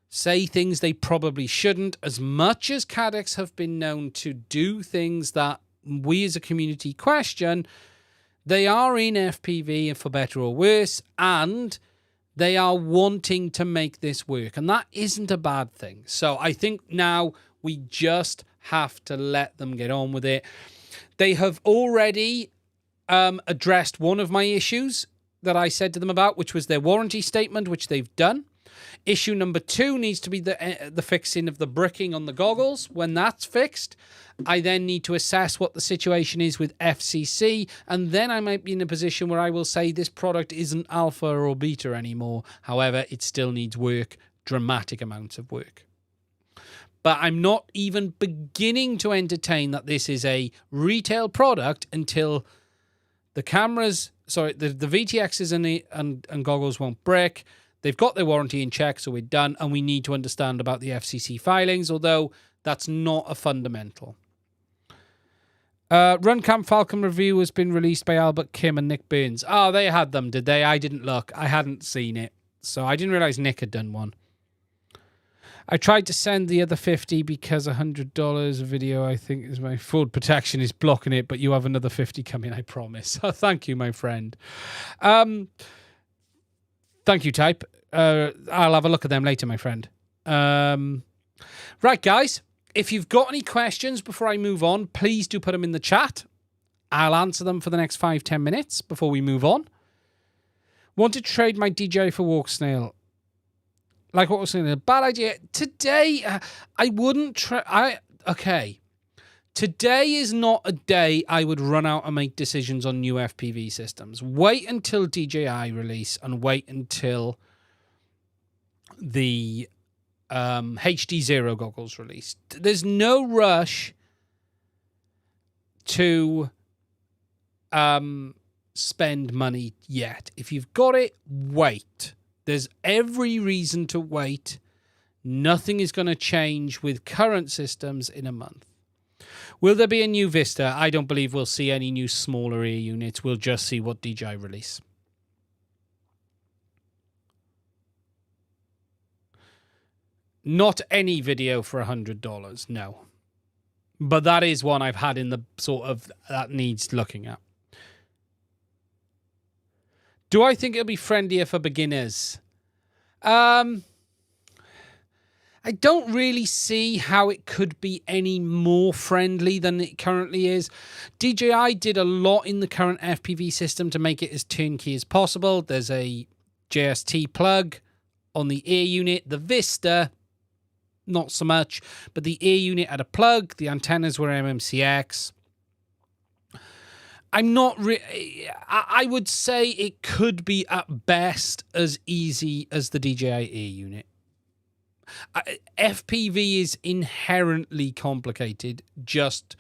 say things they probably shouldn't, as much as Cadex have been known to do things that we as a community question, they are in FPV, for better or worse, and they are wanting to make this work, and that isn't a bad thing. So I think now we just have to let them get on with it. They have already addressed one of my issues that I said to them about, which was their warranty statement, which they've done. Issue number 2 needs to be the fixing of the bricking on the goggles. When that's fixed, I then need to assess what the situation is with FCC, and then I might be in a position where I will say this product isn't alpha or beta anymore. However, it still needs work, dramatic amounts of work. But I'm not even beginning to entertain that this is a retail product until the cameras, sorry, the VTXs and goggles won't break. They've got their warranty in check, so we're done, and we need to understand about the FCC filings, although that's not a fundamental. Runcam Falcon review has been released by Albert Kim and Nick Burns. Oh, they had them, did they? I didn't look. I hadn't seen it, so I didn't realize Nick had done one. I tried to send the other 50 because $100 a video, I think, is my fraud protection is blocking it, but you have another 50 coming, I promise. Thank you, my friend. Thank you, Type. I'll have a look at them later, my friend. Right, guys. If you've got any questions before I move on, please do put them in the chat. I'll answer them for the next 5-10 minutes before we move on. Want to trade my DJI for Walksnail? Like what was saying, a bad idea. Today, I wouldn't try. Okay. Today is not a day I would run out and make decisions on new FPV systems. Wait until DJI release and wait until the HDZero goggles released. There's no rush to spend money yet. If you've got it, wait. There's every reason to wait. Nothing is going to change with current systems in a month. Will there be a new Vista? I don't believe we'll see any new smaller ear units. We'll just see what DJI release. Not any video for $100, no. But that is one I've had in the sort of that needs looking at. Do I think it'll be friendlier for beginners? I don't really see how it could be any more friendly than it currently is. DJI did a lot in the current FPV system to make it as turnkey as possible. There's a JST plug on the ear unit. The Vista, not so much, but the ear unit had a plug. The antennas were MMCX. I would say it could be at best as easy as the DJI ear unit. FPV is inherently complicated just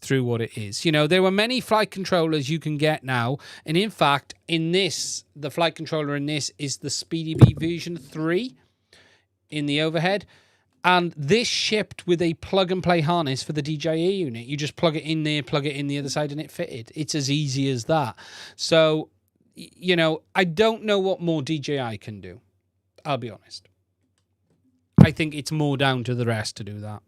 through what it is. You know, there were many flight controllers you can get now, and in fact, in this, the flight controller in this is the SpeedyBee version 3 in the overhead, and this shipped with a plug-and-play harness for the DJI unit. You just plug it in there, plug it in the other side, and it fitted. It's as easy as that. So, you know, I don't know what more DJI can do. I'll be honest. I think it's more down to the rest to do that.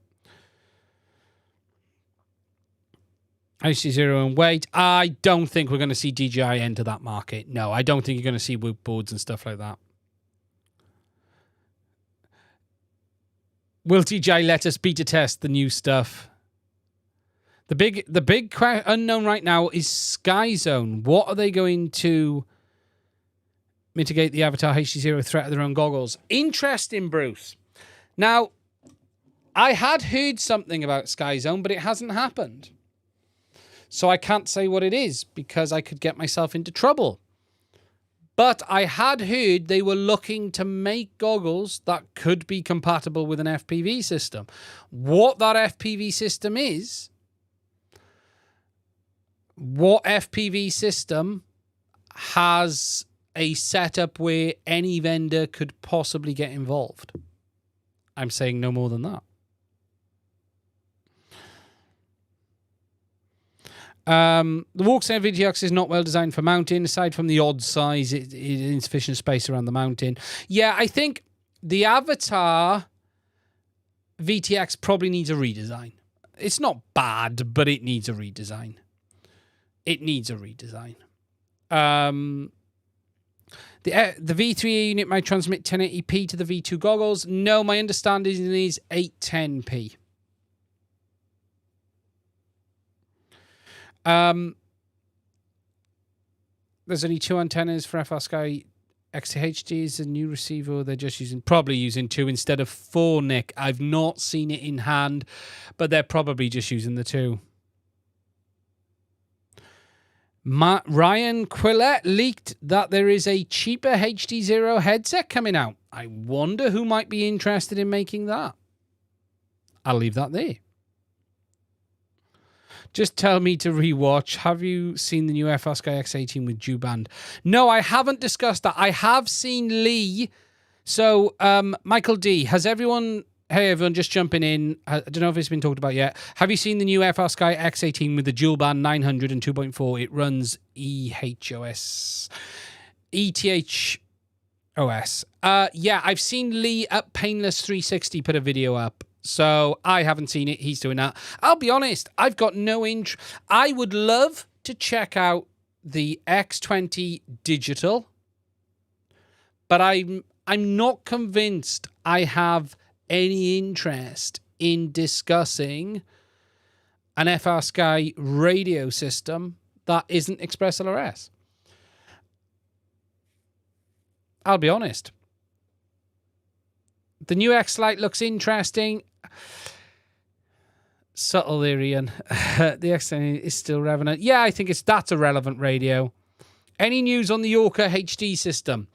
HDZero and weight. I don't think we're going to see DJI enter that market. No, I don't think you're going to see wood boards and stuff like that. Will DJI let us beta test the new stuff? The big unknown right now is Sky Zone. What are they going to mitigate the Avatar HDZero threat of their own goggles? Interesting, Bruce. Now, I had heard something about Sky Zone, but it hasn't happened. So I can't say what it is because I could get myself into trouble. But I had heard they were looking to make goggles that could be compatible with an FPV system. What that FPV system is, what FPV system has a setup where any vendor could possibly get involved. I'm saying no more than that. The Walksnail VTX is not well designed for mounting. Aside from the odd size, it is insufficient space around the mounting. Yeah, I think the Avatar VTX probably needs a redesign. It's not bad, but it needs a redesign. It needs a redesign. The V3 unit might transmit 1080p to the V2 goggles. No, my understanding is 810p. There's only 2 antennas for FR Sky XHD is a new receiver. They're just probably using 2 instead of 4, Nick. I've not seen it in hand, but they're probably just using the 2. Ryan Quillette leaked that there is a cheaper HDZero headset coming out. I wonder who might be interested in making that. I'll leave that there. Just tell me to rewatch. Have you seen the new FR Sky X18 with Dew-Band? No, I haven't discussed that. I have seen Lee. So, Michael D, has everyone... Hey, everyone, just jumping in. I don't know if it's been talked about yet. Have you seen the new FR Sky X18 with the dual-band 900 and 2.4? It runs ETHOS. Yeah, I've seen Lee at Painless 360 put a video up. So I haven't seen it. He's doing that. I'll be honest. I've got no interest. I would love to check out the X20 digital, but I'm not convinced I have any interest in discussing an FR Sky radio system that isn't Express LRS. I'll be honest. The new X-Lite looks interesting. Subtle there, Ian. The X-Lite is still relevant. Yeah, I think that's a relevant radio. Any news on the Orqa HD system?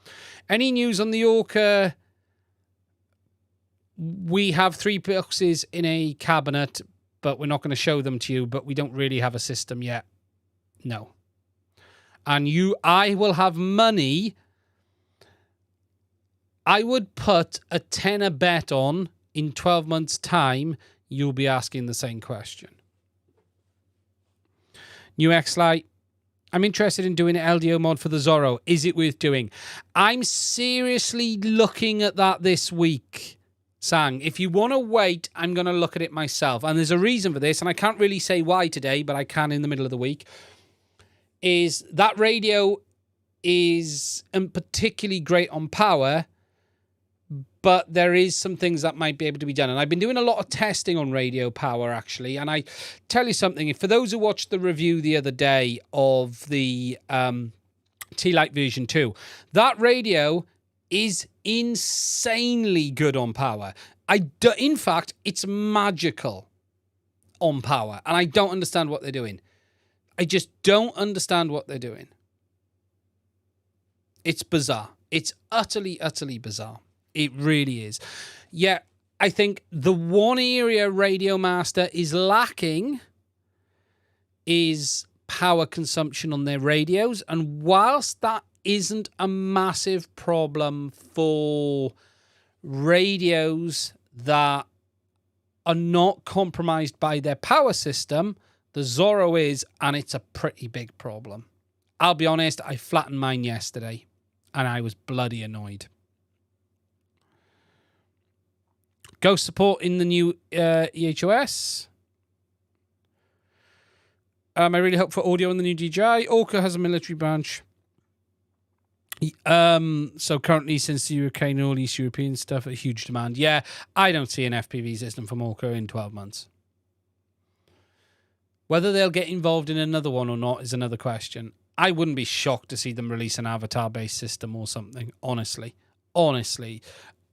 Any news on the Orqa? We have 3 boxes in a cabinet, but we're not going to show them to you, but we don't really have a system yet. No. And I will have money. I would put a tenner bet on in 12 months' time, you'll be asking the same question. New X-Lite. I'm interested in doing an LDO mod for the Zorro. Is it worth doing? I'm seriously looking at that this week. Sang, if you want to wait, I'm going to look at it myself. And there's a reason for this, and I can't really say why today, but I can in the middle of the week, is that radio isn't particularly great on power, but there is some things that might be able to be done. And I've been doing a lot of testing on radio power, actually. And I tell you something, for those who watched the review the other day of the T-Lite version 2, that radio is insanely good on power. In fact, it's magical on power. And I don't understand what they're doing. I just don't understand what they're doing. It's bizarre. It's utterly, utterly bizarre. It really is. Yeah, I think the one area Radio Master is lacking is power consumption on their radios. And whilst that isn't a massive problem for radios that are not compromised by their power system, the Zorro is, and it's a pretty big problem. I'll be honest, I flattened mine yesterday, and I was bloody annoyed. Ghost support in the new EHOS. I really hope for audio in the new DJI. Orqa has a military branch. So currently, since the Ukraine and all East European stuff, a huge demand. Yeah, I don't see an FPV system from Orqa in 12 months. Whether they'll get involved in another one or not is another question. I wouldn't be shocked to see them release an avatar-based system or something, honestly. Honestly,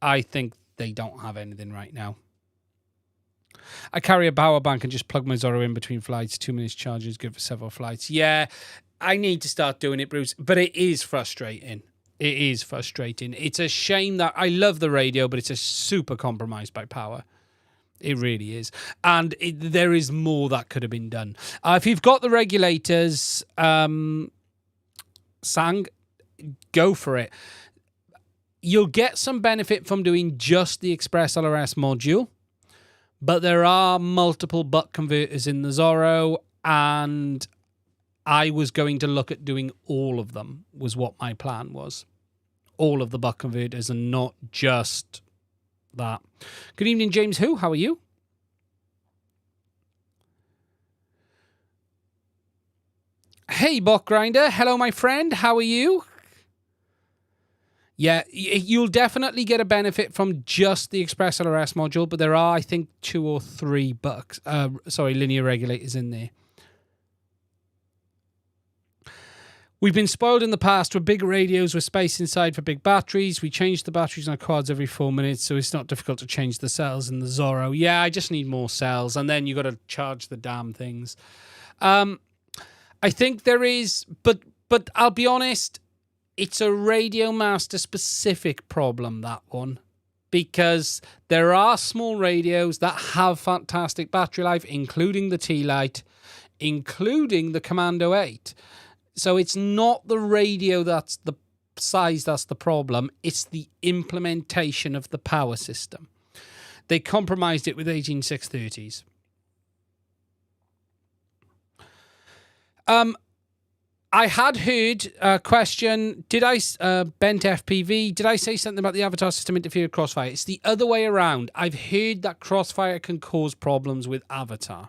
I think they don't have anything right now. I carry a power bank and just plug my Zorro in between flights. 2 minutes charge is good for several flights. Yeah, I need to start doing it, Bruce. But it is frustrating. It is frustrating. It's a shame that I love the radio, but it's a super compromised by power. It really is. And there is more that could have been done. If you've got the regulators, Sang, go for it. You'll get some benefit from doing just the Express LRS module, but there are multiple buck converters in the Zorro, and I was going to look at doing all of them, was what my plan was. All of the buck converters and not just that. Good evening, James Who. How are you? Hey, Buck Grinder. Hello, my friend. How are you? Yeah, you'll definitely get a benefit from just the Express LRS module, but there are, I think, 2 or 3 linear regulators in there. We've been spoiled in the past with big radios with space inside for big batteries. We change the batteries on our quads every 4 minutes, so it's not difficult to change the cells in the Zorro. Yeah, I just need more cells, and then you got to charge the damn things. I think there is, but I'll be honest, it's a Radio Master specific problem, that one, because there are small radios that have fantastic battery life, including the T-Lite, including the Commando 8. So it's not the radio that's the size that's the problem. It's the implementation of the power system. They compromised it with 18630s. I had heard a question, Bent FPV, did I say something about the avatar system interfere with Crossfire? It's the other way around. I've heard that Crossfire can cause problems with avatar.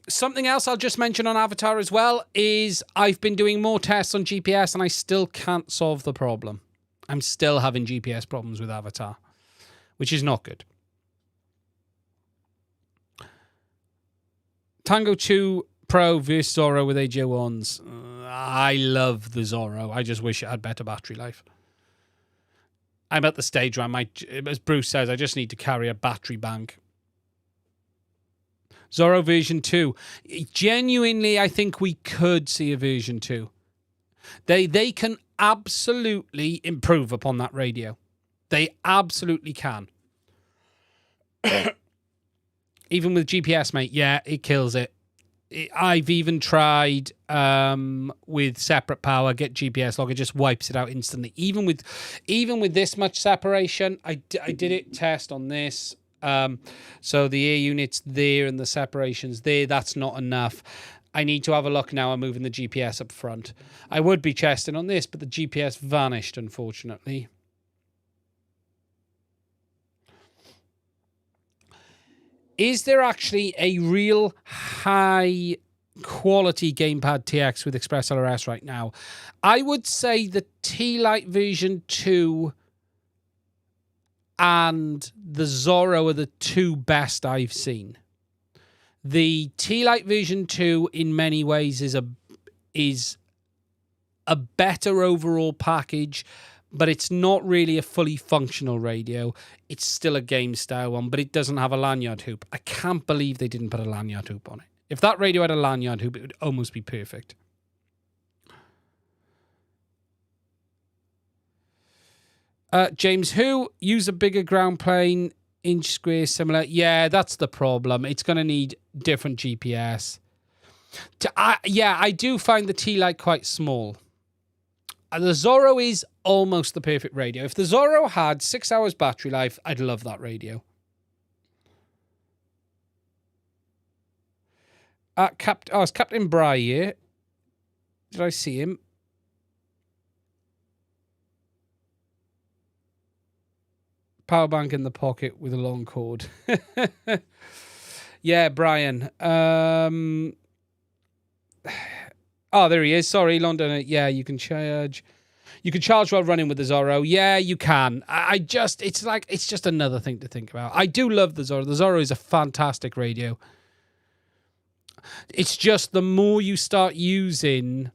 Something else I'll just mention on Avatar as well is I've been doing more tests on GPS and I still can't solve the problem. I'm still having GPS problems with Avatar, which is not good. Tango 2 Pro versus Zorro with AJ1s. I love the Zorro. I just wish it had better battery life. I'm at the stage where I might, as Bruce says, I just need to carry a battery bank. Zorro version 2. Genuinely, I think we could see a version 2. They can absolutely improve upon that radio. They absolutely can. Even with GPS, mate, yeah, it kills it. I've even tried with separate power, get GPS log, it just wipes it out instantly. Even with this much separation, I did it test on this. So the air unit's there and the separation's there. That's not enough. I need to have a look now. I'm moving the GPS up front. I would be testing on this, but the GPS vanished, unfortunately. Is there actually a real high quality gamepad TX with Express LRS right now? I would say the T-Lite version 2 and the Zorro are the two best I've seen. The T-Lite version 2 in many ways is a better overall package, but it's not really a fully functional radio. It's still a game style one, but it doesn't have a lanyard hoop. I can't believe they didn't put a lanyard hoop on it. If that radio had a lanyard hoop, it would almost be perfect. James, who use a bigger ground plane, inch square, similar? Yeah, that's the problem. It's going to need different GPS. I do find the T-Lite quite small. The Zorro is almost the perfect radio. If the Zorro had 6 hours battery life, I'd love that radio. It's Captain Bry here. Did I see him? Power bank in the pocket with a long cord. Yeah, Brian. Oh, there he is. Sorry, London. Yeah, you can charge. You can charge while running with the Zorro. Yeah, you can. It's just another thing to think about. I do love the Zorro. The Zorro is a fantastic radio. It's just the more you start using,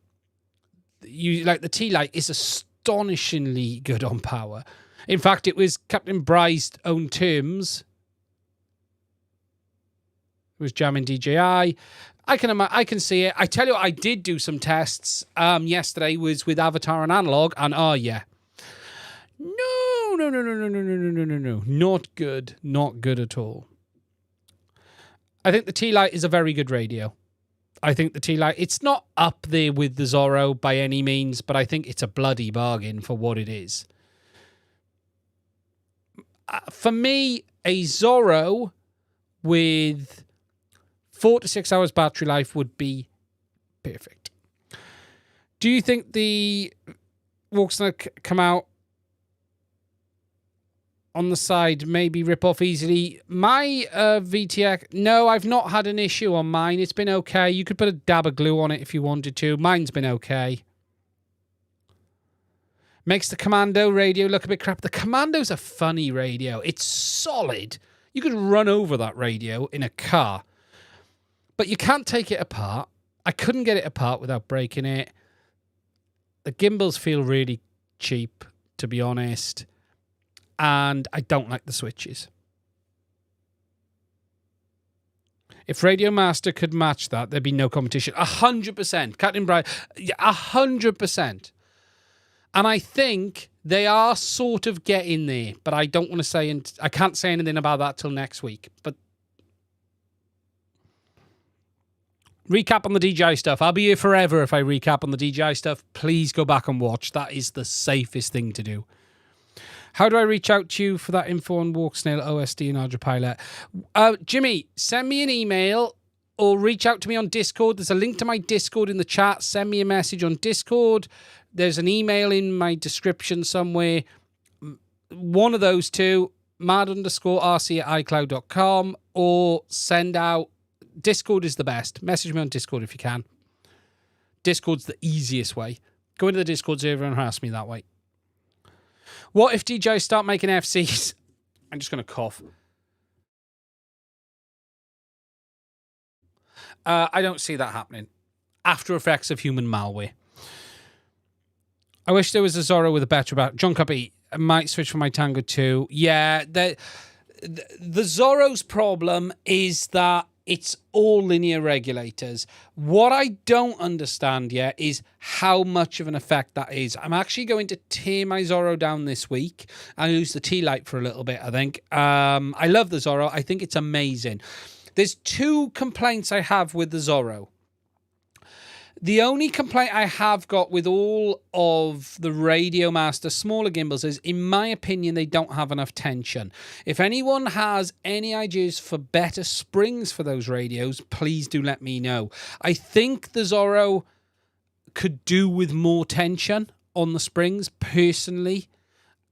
the T-Lite is astonishingly good on power. In fact, it was Captain Bry's own terms. It was jamming DJI. I can see it. I tell you what, I did do some tests yesterday was with Avatar and Analog, and yeah. No. Not good. Not good at all. I think the T-Lite is a very good radio. I think the T-Lite, it's not up there with the Zorro by any means, but I think it's a bloody bargain for what it is. For me, a Zorro with 4 to 6 hours battery life would be perfect. Do you think the Walksnail come out on the side, maybe rip off easily? My VTX, no, I've not had an issue on mine. It's been okay. You could put a dab of glue on it if you wanted to. Mine's been okay. Makes the Commando radio look a bit crap. The Commando's a funny radio. It's solid. You could run over that radio in a car. But you can't take it apart. I couldn't get it apart without breaking it. The gimbals feel really cheap, to be honest. And I don't like the switches. If Radio Master could match that, there'd be no competition. 100%. Captain Bright, 100%. And I think they are sort of getting there, but I don't want to say, I can't say anything about that till next week. But recap on the DJI stuff. I'll be here forever if I recap on the DJI stuff. Please go back and watch. That is the safest thing to do. How do I reach out to you for that info on Walksnail, OSD, and Ardra Pilot? Jimmy, send me an email or reach out to me on Discord. There's a link to my Discord in the chat. Send me a message on Discord. There's an email in my description somewhere. One of those two, mad_rc@icloud.com, or send out. Discord is the best. Message me on Discord if you can. Discord's the easiest way. Go into the Discord server and harass me that way. What if DJI start making FCs? I'm just going to cough. I don't see that happening. After effects of human malware. I wish there was a Zorro with a better battery. John Cuppy, I might switch for my Tango 2. Yeah, the Zorro's problem is that it's all linear regulators. What I don't understand yet is how much of an effect that is. I'm actually going to tear my Zorro down this week and use the T-Lite for a little bit, I think. I love the Zorro. I think it's amazing. There's two complaints I have with the Zorro. The only complaint I have got with all of the Radio Master smaller gimbals is, in my opinion, they don't have enough tension. If anyone has any ideas for better springs for those radios, please do let me know. I think the Zorro could do with more tension on the springs, personally.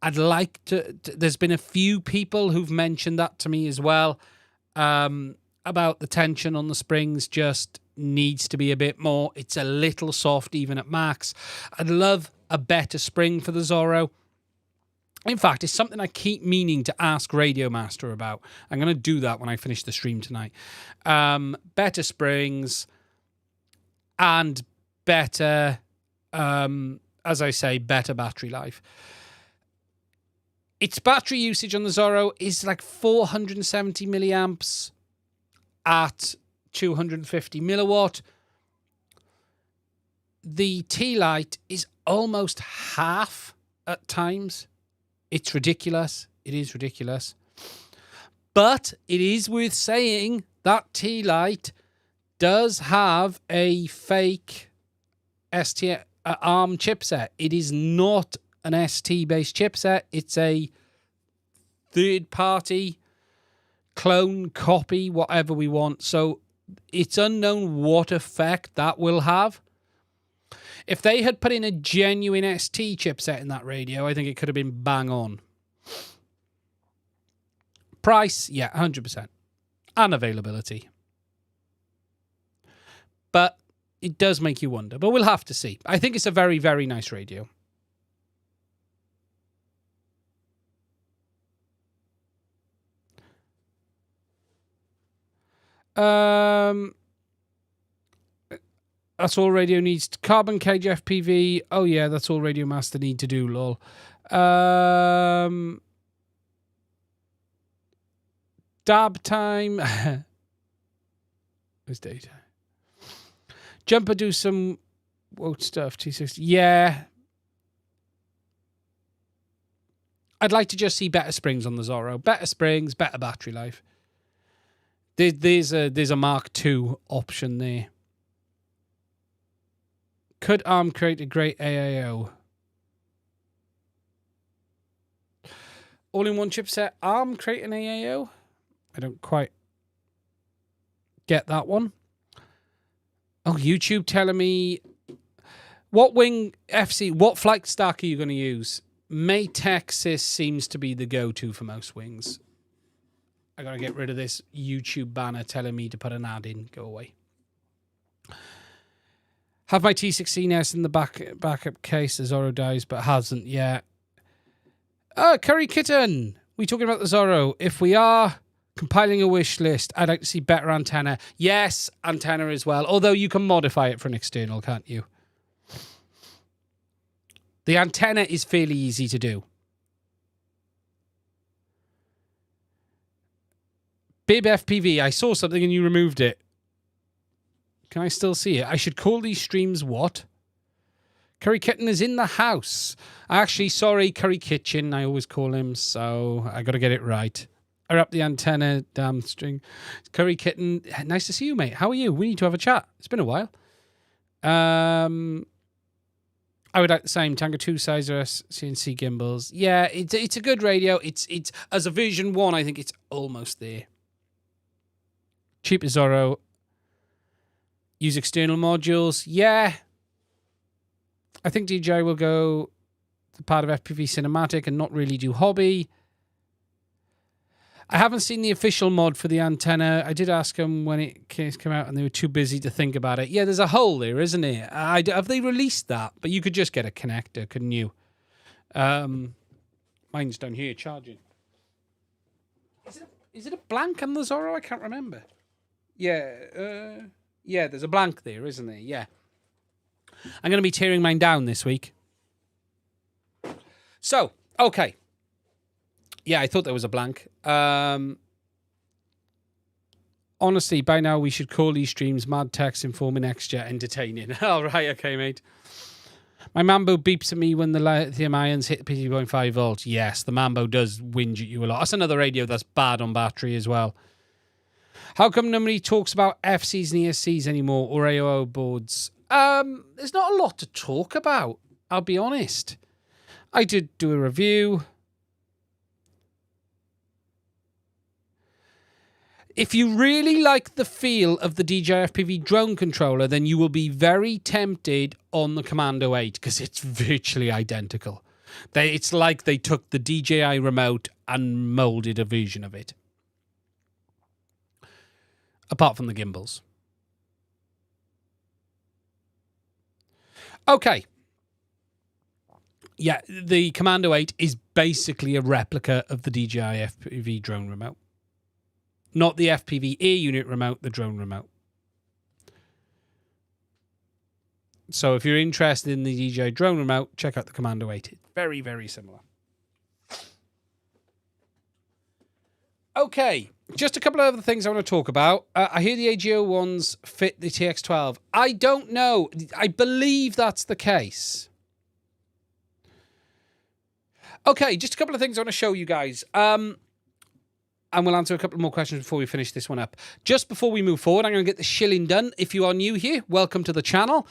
I'd like to... There's been a few people who've mentioned that to me as well. about the tension on the springs just needs to be a bit more. It's a little soft even at max. I'd love a better spring for the Zorro. In fact, it's something I keep meaning to ask Radio Master about. I'm going to do that when I finish the stream tonight. Better springs and better, as I say, better battery life. Its battery usage on the Zorro is like 470 milliamps at 250 milliwatt. The T-Lite is almost half at times. It's ridiculous. It is ridiculous. But it is worth saying that T-Lite does have a fake ST ARM chipset. It is not an ST-based chipset. It's a third-party clone, copy, whatever we want. So it's unknown what effect that will have. If they had put in a genuine ST chipset in that radio, I think it could have been bang on. Price, yeah, 100%. And availability. But it does make you wonder. But we'll have to see. I think it's a very, very nice radio. That's all radio needs. Carbon cage FPV. Oh, yeah, that's all Radio Master need to do, lol. Dab time. Where's data? Jumper do some woke stuff. T60. Yeah. I'd like to just see better springs on the Zorro. Better springs, better battery life. There's a Mark II option there. Could ARM create a great AAO? All-in-one chipset. ARM create an AAO? I don't quite get that one. Oh, YouTube telling me what wing FC, what flight stack are you going to use? May Texas seems to be the go-to for most wings. I got to get rid of this YouTube banner telling me to put an ad in. Go away. Have my T16S in the backup case. The Zorro dies, but hasn't yet. Curry Kitten. We talking about the Zorro? If we are compiling a wish list, I'd like to see better antenna. Yes, antenna as well. Although you can modify it for an external, can't you? The antenna is fairly easy to do. Bib FPV. I saw something and you removed it. Can I still see it? I should call these streams what? Curry Kitten is in the house. Actually, sorry, Curry Kitchen. I always call him, so I got to get it right. I up the antenna, damn string. Curry Kitten, nice to see you, mate. How are you? We need to have a chat. It's been a while. I would like the same Tango 2 sizer CNC gimbals. Yeah, it's a good radio. It's as a version 1, I think it's almost there. Cheap as Zorro. Use external modules. Yeah. I think DJI will go the part of FPV cinematic and not really do hobby. I haven't seen the official mod for the antenna. I did ask them when it came out and they were too busy to think about it. Yeah, there's a hole there, isn't it? Have they released that? But you could just get a connector, couldn't you? Mine's down here charging. Is it a blank on the Zorro? I can't remember. Yeah, yeah, there's a blank there, isn't there? Yeah. I'm going to be tearing mine down this week. So, okay. Yeah, I thought there was a blank. Honestly, by now we should call these streams Mad Text Informing Extra Entertaining. All right, okay, mate. My Mambo beeps at me when the lithium ions hit 50.5 volts. Yes, the Mambo does whinge at you a lot. That's another radio that's bad on battery as well. How come nobody talks about FCs and ESCs anymore or AOO boards? There's not a lot to talk about, I'll be honest. I did do a review. If you really like the feel of the DJI FPV drone controller, then you will be very tempted on the Commando 8 because it's virtually identical. It's like they took the DJI remote and molded a version of it. apart from the gimbals. Okay. Yeah, the Commando 8 is basically a replica of the DJI FPV drone remote. Not the FPV air unit remote, the drone remote. So if you're interested in the DJI drone remote, check out the Commando 8. It's very, very similar. Okay, just a couple of other things I want to talk about. I hear the AGO ones fit the TX12. I don't know. I believe that's the case. Okay, just a couple of things I want to show you guys. And we'll answer a couple more questions before we finish this one up. Just before we move forward, I'm going to get the shilling done. If you are new here, welcome to the channel.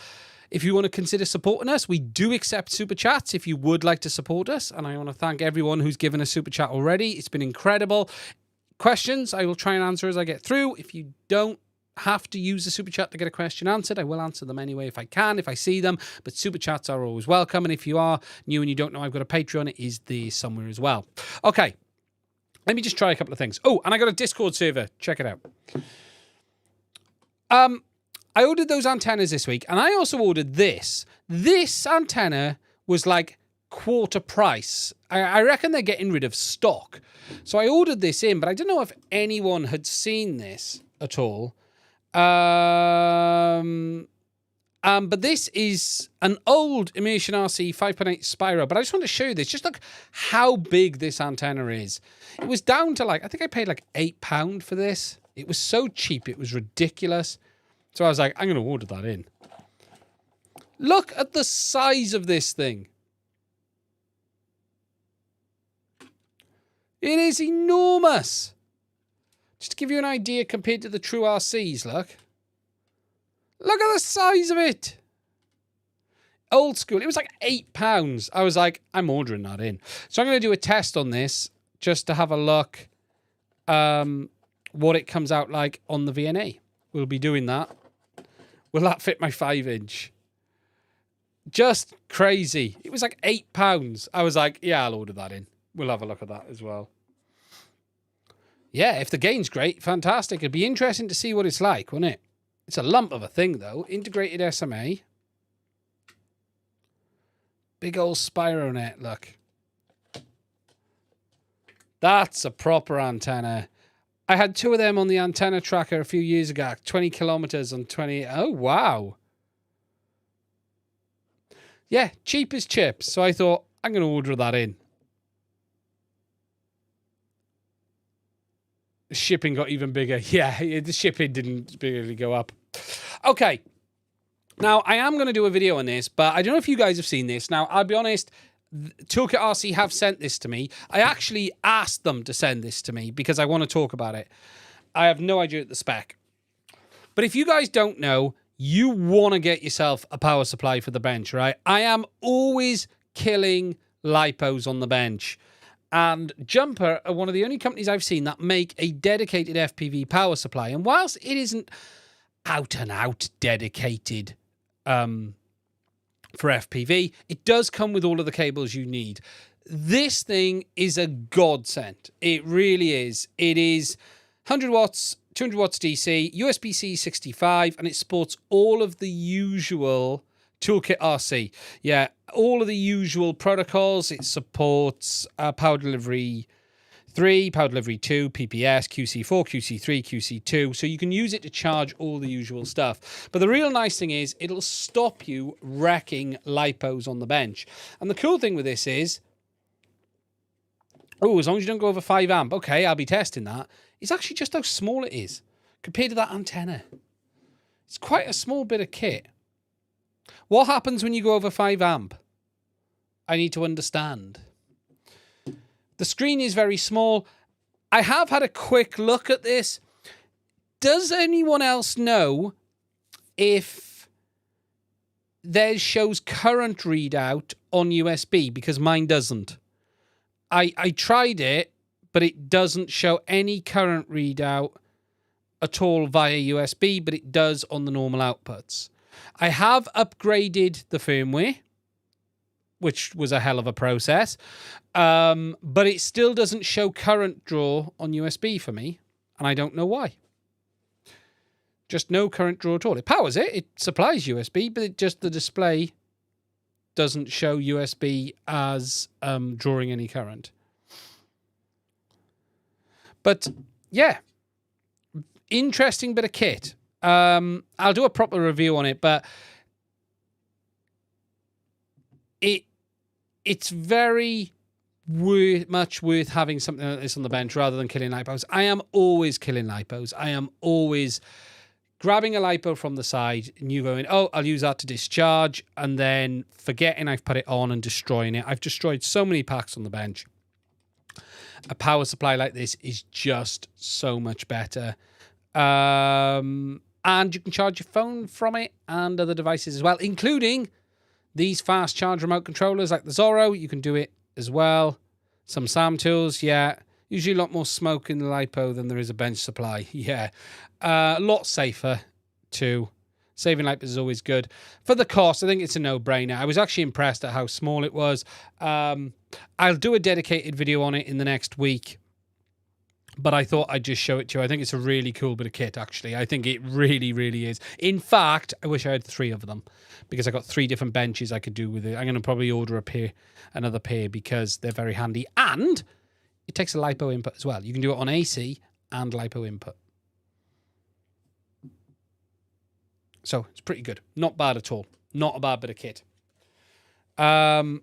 If you want to consider supporting us, we do accept super chats if you would like to support us. And I want to thank everyone who's given a super chat already. It's been incredible. Questions, I will try and answer as I get through. If you don't have to use the super chat to get a question answered, I will answer them anyway if I can, if I see them. But super chats are always welcome. And if you are new and you don't know I've got a Patreon, it is there somewhere as well. Okay, let me just try a couple of things. Oh, and I got a Discord server. Check it out. I ordered those antennas this week, and I also ordered this. This antenna was like quarter price. I reckon they're getting rid of stock. So I ordered this in, but I don't know if anyone had seen this at all. But this is an old Immersion RC 5.8 Spyro, but I just want to show you this. Just look how big this antenna is. It was down to like, I think I paid like £8 for this. It was so cheap. It was ridiculous. So I was like, I'm going to order that in. Look at the size of this thing. It is enormous. Just to give you an idea compared to the true RCs, look. Look at the size of it. Old school. It was like £8. I was like, I'm ordering that in. So I'm going to do a test on this just to have a look what it comes out like on the VNA. We'll be doing that. Will that fit my 5-inch? Just crazy. It was like £8. I was like, yeah, I'll order that in. We'll have a look at that as well. Yeah, if the gain's great, fantastic. It'd be interesting to see what it's like, wouldn't it? It's a lump of a thing, though. Integrated SMA. Big old Spyro net, look. That's a proper antenna. I had two of them on the antenna tracker a few years ago. 20 kilometers on 20. Oh, wow. Yeah, cheap as chips. So I thought, I'm going to order that in. The shipping got even bigger. Yeah, the shipping didn't really go up. Okay. Now, I am going to do a video on this, but I don't know if you guys have seen this. Now, I'll be honest, Toolkit RC have sent this to me. I actually asked them to send this to me because I want to talk about it. I have no idea the spec. But if you guys don't know, you want to get yourself a power supply for the bench, right? I am always killing lipos on the bench. And Jumper are one of the only companies I've seen that make a dedicated FPV power supply. And whilst it isn't out and out dedicated for FPV, it does come with all of the cables you need. This thing is a godsend. It really is. It is 100 watts, 200 watts DC, USB-C 65, and it sports all of the usual Toolkit RC. Yeah, all of the usual protocols. It supports power delivery 3, power delivery 2, PPS, QC4, QC3, QC2. So you can use it to charge all the usual stuff. But the real nice thing is it'll stop you wrecking lipos on the bench. And the cool thing with this is, oh, as long as you don't go over 5 amp, okay, I'll be testing that. It's actually just how small it is compared to that antenna. It's quite a small bit of kit. What happens when you go over 5 amp? I need to understand. The screen is very small. I have had a quick look at this. Does anyone else know if theirs shows current readout on USB? Because mine doesn't. I tried it, but it doesn't show any current readout at all via USB, but it does on the normal outputs. I have upgraded the firmware, which was a hell of a process, but it still doesn't show current draw on USB for me, and I don't know why. Just no current draw at all. It powers it. It supplies USB, but it just the display doesn't show USB as drawing any current. But yeah, interesting bit of kit. I'll do a proper review on it, but it's very much worth having something like this on the bench rather than killing lipos. I am always killing lipos. I am always grabbing a lipo from the side and you going, oh, I'll use that to discharge, and then forgetting I've put it on and destroying it. I've destroyed so many packs on the bench. A power supply like this is just so much better. And you can charge your phone from it and other devices as well, including these fast charge remote controllers like the Zorro. You can do it as well. Some SAM tools, yeah. Usually a lot more smoke in the lipo than there is a bench supply. Yeah. A lot safer too. Saving lipos is always good. For the cost, I think it's a no-brainer. I was actually impressed at how small it was. I'll do a dedicated video on it in the next week, but I thought I'd just show it to you. I think it's a really cool bit of kit, actually. I think it really, really is. In fact, I wish I had 3 of them because I got 3 different benches I could do with it. I'm going to probably order another pair because they're very handy. And it takes a lipo input as well. You can do it on AC and lipo input. So it's pretty good. Not bad at all. Not a bad bit of kit. I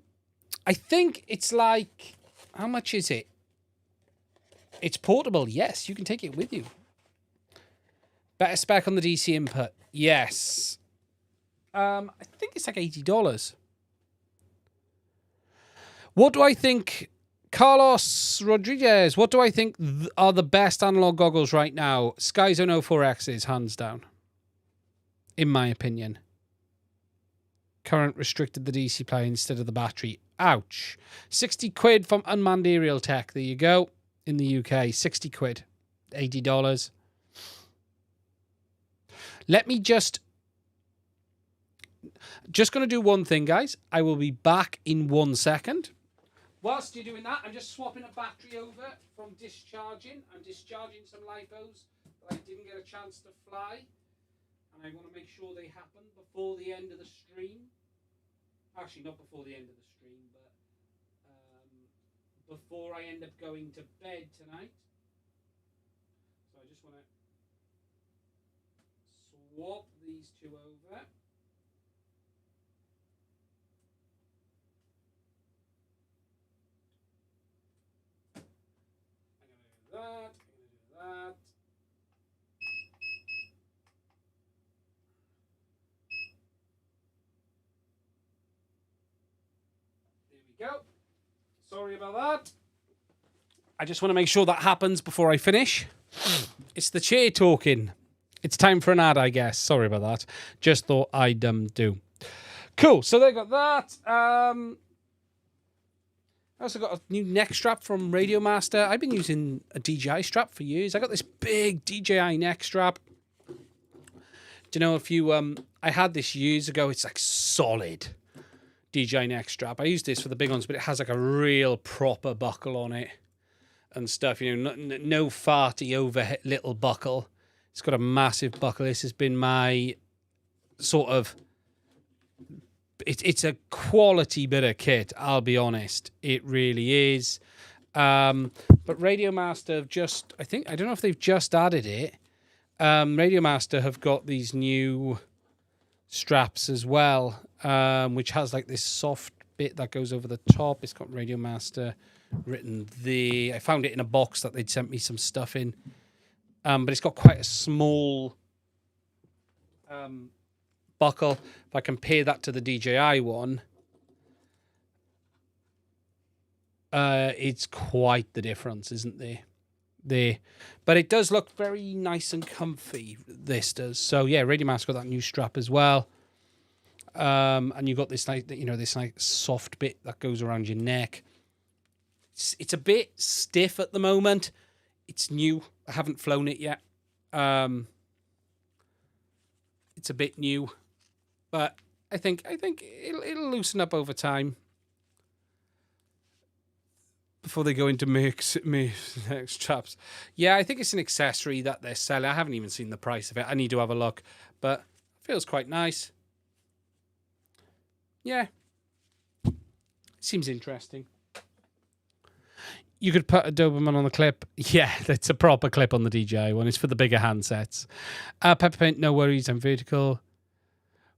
think it's like, how much is it? It's portable. Yes, you can take it with you. Better spec on the DC input. Yes. I think it's like $80. What do I think? Carlos Rodriguez, what do I think are the best analog goggles right now? Skyzone 04X's, hands down. In my opinion. Current restricted the DC play instead of the battery. Ouch. 60 quid from Unmanned Aerial Tech. There you go. In the UK. 60 quid. $80. Let me just going to do one thing, guys. I will be back in 1 second. Whilst you're doing that, I'm just swapping a battery over from discharging. I'm discharging some lipos that I didn't get a chance to fly. And I want to make sure they happen before the end of the stream. Actually, not before the end of the stream, but before I end up going to bed tonight. So I just want to swap these 2 over. I'm going to do that. Go. Sorry about that. I just want to make sure that happens before I finish. It's the chair talking. It's time for an ad, I guess. Sorry about that. Just thought I'd do. Cool. So they got that. I also got a new neck strap from Radio Master. I've been using a DJI strap for years. I got this big DJI neck strap. Do you know if you I had this years ago. It's like solid. DJI Neck Strap. I use this for the big ones, but it has like a real proper buckle on it and stuff. You know, no farty over little buckle. It's got a massive buckle. This has been my sort of. It's a quality bit of kit. I'll be honest. It really is. But Radio Master have just. I don't know if they've just added it. Radio Master have got these new straps as well, which has like this soft bit that goes over the top. It's got Radio Master written there. I found it in a box that they'd sent me some stuff in, but it's got quite a small buckle. If I compare that to the DJI one, it's quite the difference, isn't there? But it does look very nice and comfy, this does. So yeah, Radio Master got that new strap as well. And you've got this like, this like soft bit that goes around your neck. It's a bit stiff at the moment. It's new. I haven't flown it yet. It's a bit new, but I think it'll loosen up over time. before they go into Neck Straps. Yeah, I think it's an accessory that they're selling. I haven't even seen the price of it. I need to have a look, but it feels quite nice. Yeah. Seems interesting. You could put a Doberman on the clip. Yeah, it's a proper clip on the DJI one. It's for the bigger handsets. Pepperpaint, no worries. I'm vertical.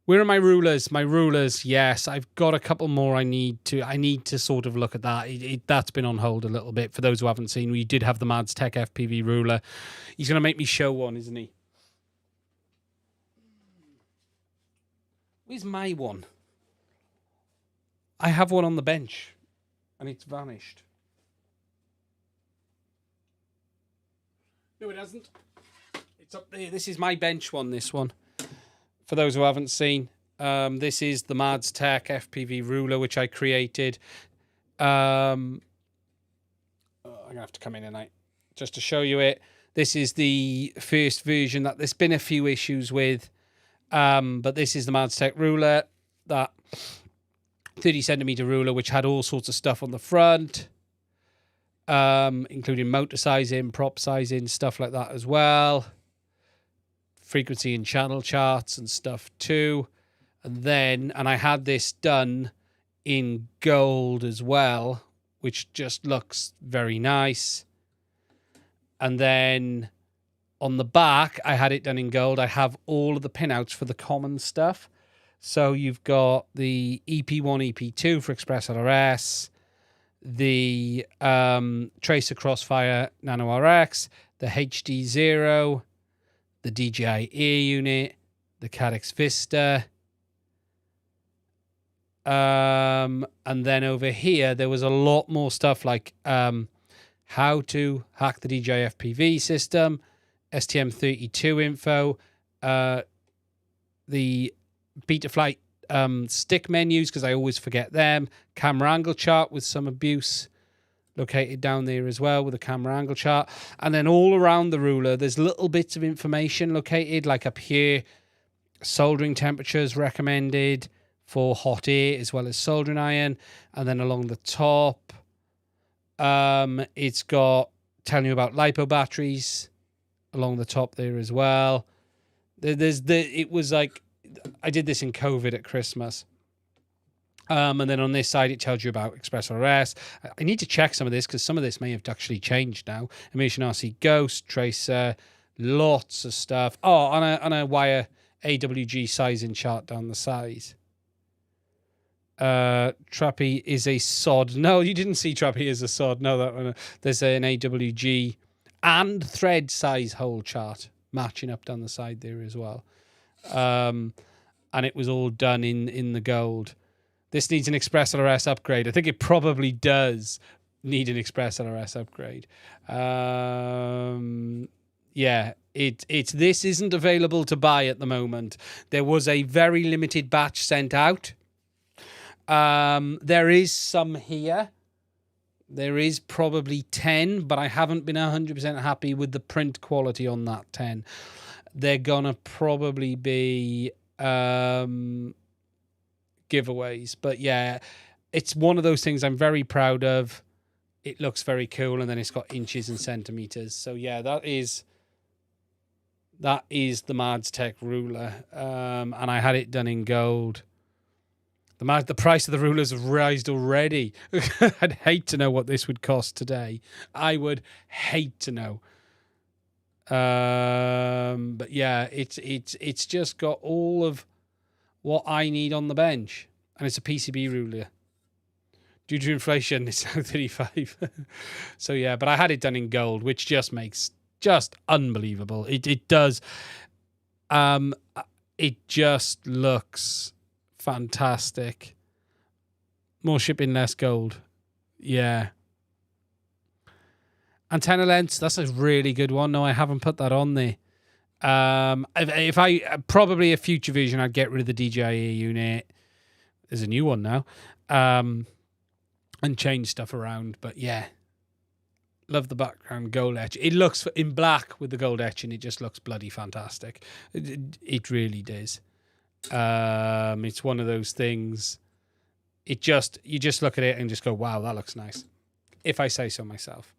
Where are my rulers? My rulers, yes. I've got a couple more I need to sort of look at that. That's been on hold a little bit. For those who haven't seen, we did have the Mads Tech FPV ruler. He's going to make me show one, isn't he? Where's my one? I have one on the bench, and it's vanished. No, it hasn't. It's up there. This is my bench one, this one. For those who haven't seen, this is the Mads Tech FPV ruler, which I created. I'm going to have to come in tonight just to show you it. This is the first version that there's been a few issues with. But this is the Mads Tech ruler, that 30 centimeter ruler, which had all sorts of stuff on the front. Including motor sizing, prop sizing, stuff like that as well. Frequency and channel charts and stuff too. And I had this done in gold as well, which just looks very nice. And then on the back, I had it done in gold. I have all of the pinouts for the common stuff. So you've got the EP1, EP2 for Express LRS, the Tracer Crossfire Nano RX, the HDZero, the DJI Air Unit, the Cadex Vista. And then over here, there was a lot more stuff like how to hack the DJI FPV system, STM32 info, the Betaflight stick menus, because I always forget them, camera angle chart with some abuse located down there as well with a camera angle chart. And then all around the ruler, there's little bits of information located, like up here, soldering temperatures recommended for hot air as well as soldering iron. And then along the top, it's got telling you about LiPo batteries along the top there as well. It was like, I did this in COVID at Christmas. And then on this side, it tells you about Express RS. I need to check some of this because some of this may have actually changed now. Emission RC Ghost, Tracer, lots of stuff. Oh, on a wire AWG sizing chart down the size. Trappy is a sod. No, you didn't see Trappy as a sod. No, that one. There's an AWG and thread size hole chart matching up down the side there as well. And it was all done in the gold. This needs an Express LRS upgrade. I think it probably does need an Express LRS upgrade. Yeah, this isn't available to buy at the moment. There was a very limited batch sent out. There is some here. There is probably 10, but I haven't been 100% happy with the print quality on that 10. They're gonna probably be giveaways, but yeah, it's one of those things I'm very proud of. It looks very cool, and then it's got inches and centimeters. So yeah, that is the Mads Tech ruler, and I had it done in gold. The price of the rulers have risen already. I'd hate to know what this would cost today. I would hate to know. But yeah, it's just got all of what I need on the bench, and it's a PCB ruler. Due to inflation, it's now 35. So yeah, but I had it done in gold, which just makes just unbelievable. It does. It just looks fantastic. More shipping, less gold. Yeah. Antenna lengths, that's a really good one. No, I haven't put that on there. If I probably a future vision, I'd get rid of the DJI unit. There's a new one now. And change stuff around. But yeah, love the background gold etch. It looks in black with the gold etching. It just looks bloody fantastic. It really does. It's one of those things. You just look at it and just go, wow, that looks nice. if I say so myself.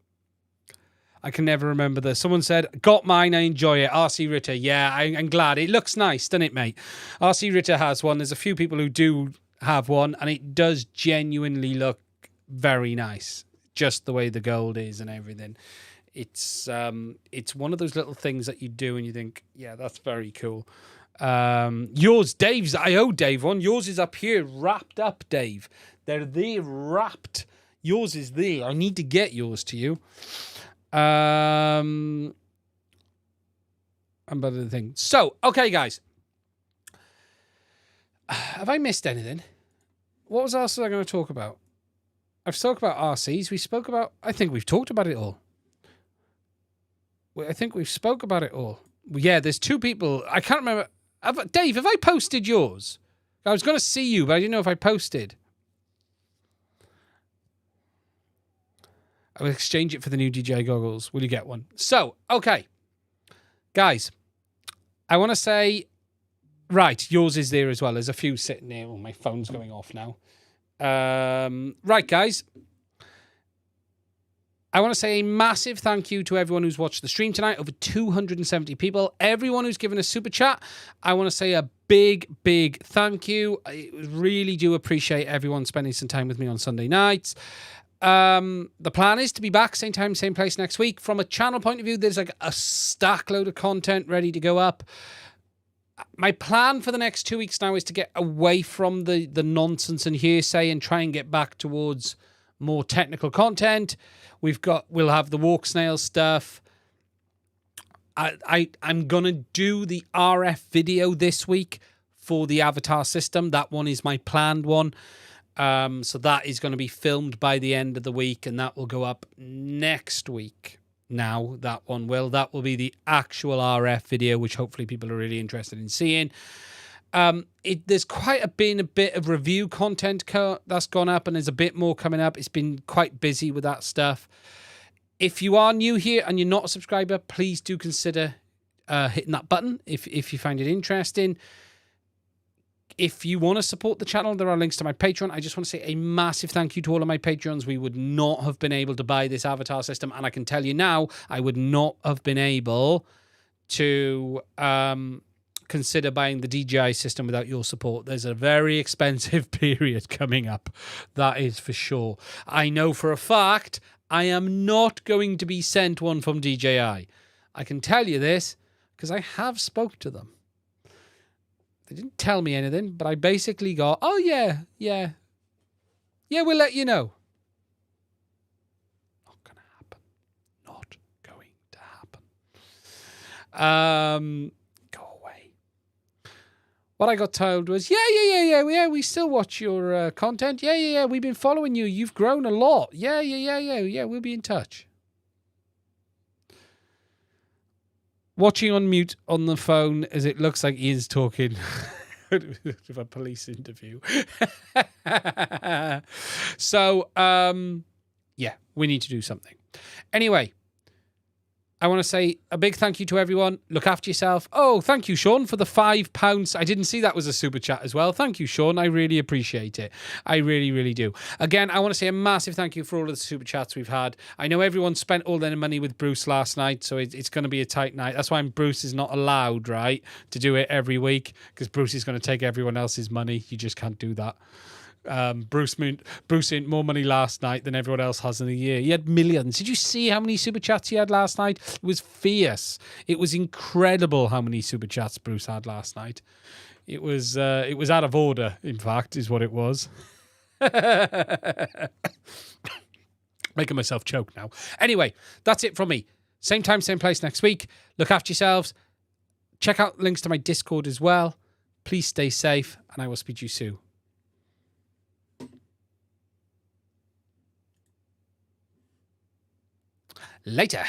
I can never remember someone said, got mine, I enjoy it. RC Ritter, yeah, I'm glad. It looks nice, doesn't it, mate? RC Ritter has one. There's a few people who do have one, and it does genuinely look very nice. Just the way the gold is and everything. It's one of those little things that you do and you think, yeah, that's very cool. Yours, Dave's, I owe Dave one. Yours is up here, wrapped up, Dave. They're there, wrapped. Yours is there. I need to get yours to you. I'm better than the thing. So, okay, guys. Have I missed anything? What was else I going to talk about? I've talked about RCs. We spoke about... I think we've talked about it all. I think we've spoke about it all. Yeah, there's two people. I can't remember. Dave, have I posted yours? I was going to see you, but I didn't know if I posted. I will exchange it for the new DJI goggles. Will you get one? So, okay. Guys, I want to say... Right, yours is there as well. There's a few sitting there. Oh, my phone's going off now. Right, guys. I want to say a massive thank you to everyone who's watched the stream tonight. Over 270 people. Everyone who's given a super chat. I want to say a big, big thank you. I really do appreciate everyone spending some time with me on Sunday nights. The plan is to be back same time, same place next week. From a channel point of view, there's like a stack load of content ready to go up. My plan for the next 2 weeks now is to get away from the nonsense and hearsay and try and get back towards more technical content. We'll have the Walksnail stuff. I'm gonna do the RF video this week for the avatar system. That one is my planned one. So that is going to be filmed by the end of the week, and that will go up next week. Now that will be the actual RF video, which hopefully people are really interested in seeing. There's quite a bit of review content that's gone up, and there's a bit more coming up. It's been quite busy with that stuff. If you are new here and you're not a subscriber, please do consider hitting that button if you find it interesting. If you want to support the channel, there are links to my Patreon. I just want to say a massive thank you to all of my Patreons. We would not have been able to buy this avatar system, and I can tell you now, I would not have been able to consider buying the DJI system without your support. There's a very expensive period coming up. That is for sure. I know for a fact I am not going to be sent one from DJI. I can tell you this because I have spoke to them. They didn't tell me anything, but I basically got, oh, yeah, we'll let you know. Not going to happen. Not going to happen. Go away. What I got told was, yeah, we still watch your content. Yeah, we've been following you. You've grown a lot. Yeah, we'll be in touch. Watching on mute on the phone as it looks like Ian's talking with a police interview. So, yeah, we need to do something. Anyway, I want to say a big thank you to everyone. Look after yourself. Oh, thank you, Sean, for the £5. I didn't see that was a super chat as well. Thank you, Sean. I really appreciate it. I really, really do. Again, I want to say a massive thank you for all of the super chats we've had. I know everyone spent all their money with Bruce last night, so it's going to be a tight night. That's why Bruce is not allowed, right, to do it every week, because Bruce is going to take everyone else's money. You just can't do that. Bruce earned more money last night than everyone else has in a year. He had millions. Did you see how many super chats he had last night? It was fierce. It was incredible how many super chats Bruce had last night. It was out of order, in fact, is what it was. Making myself choke now. Anyway, that's it from me. Same time, same place next week. Look after yourselves. Check out links to my Discord as well. Please stay safe, and I will speak to you soon. Later.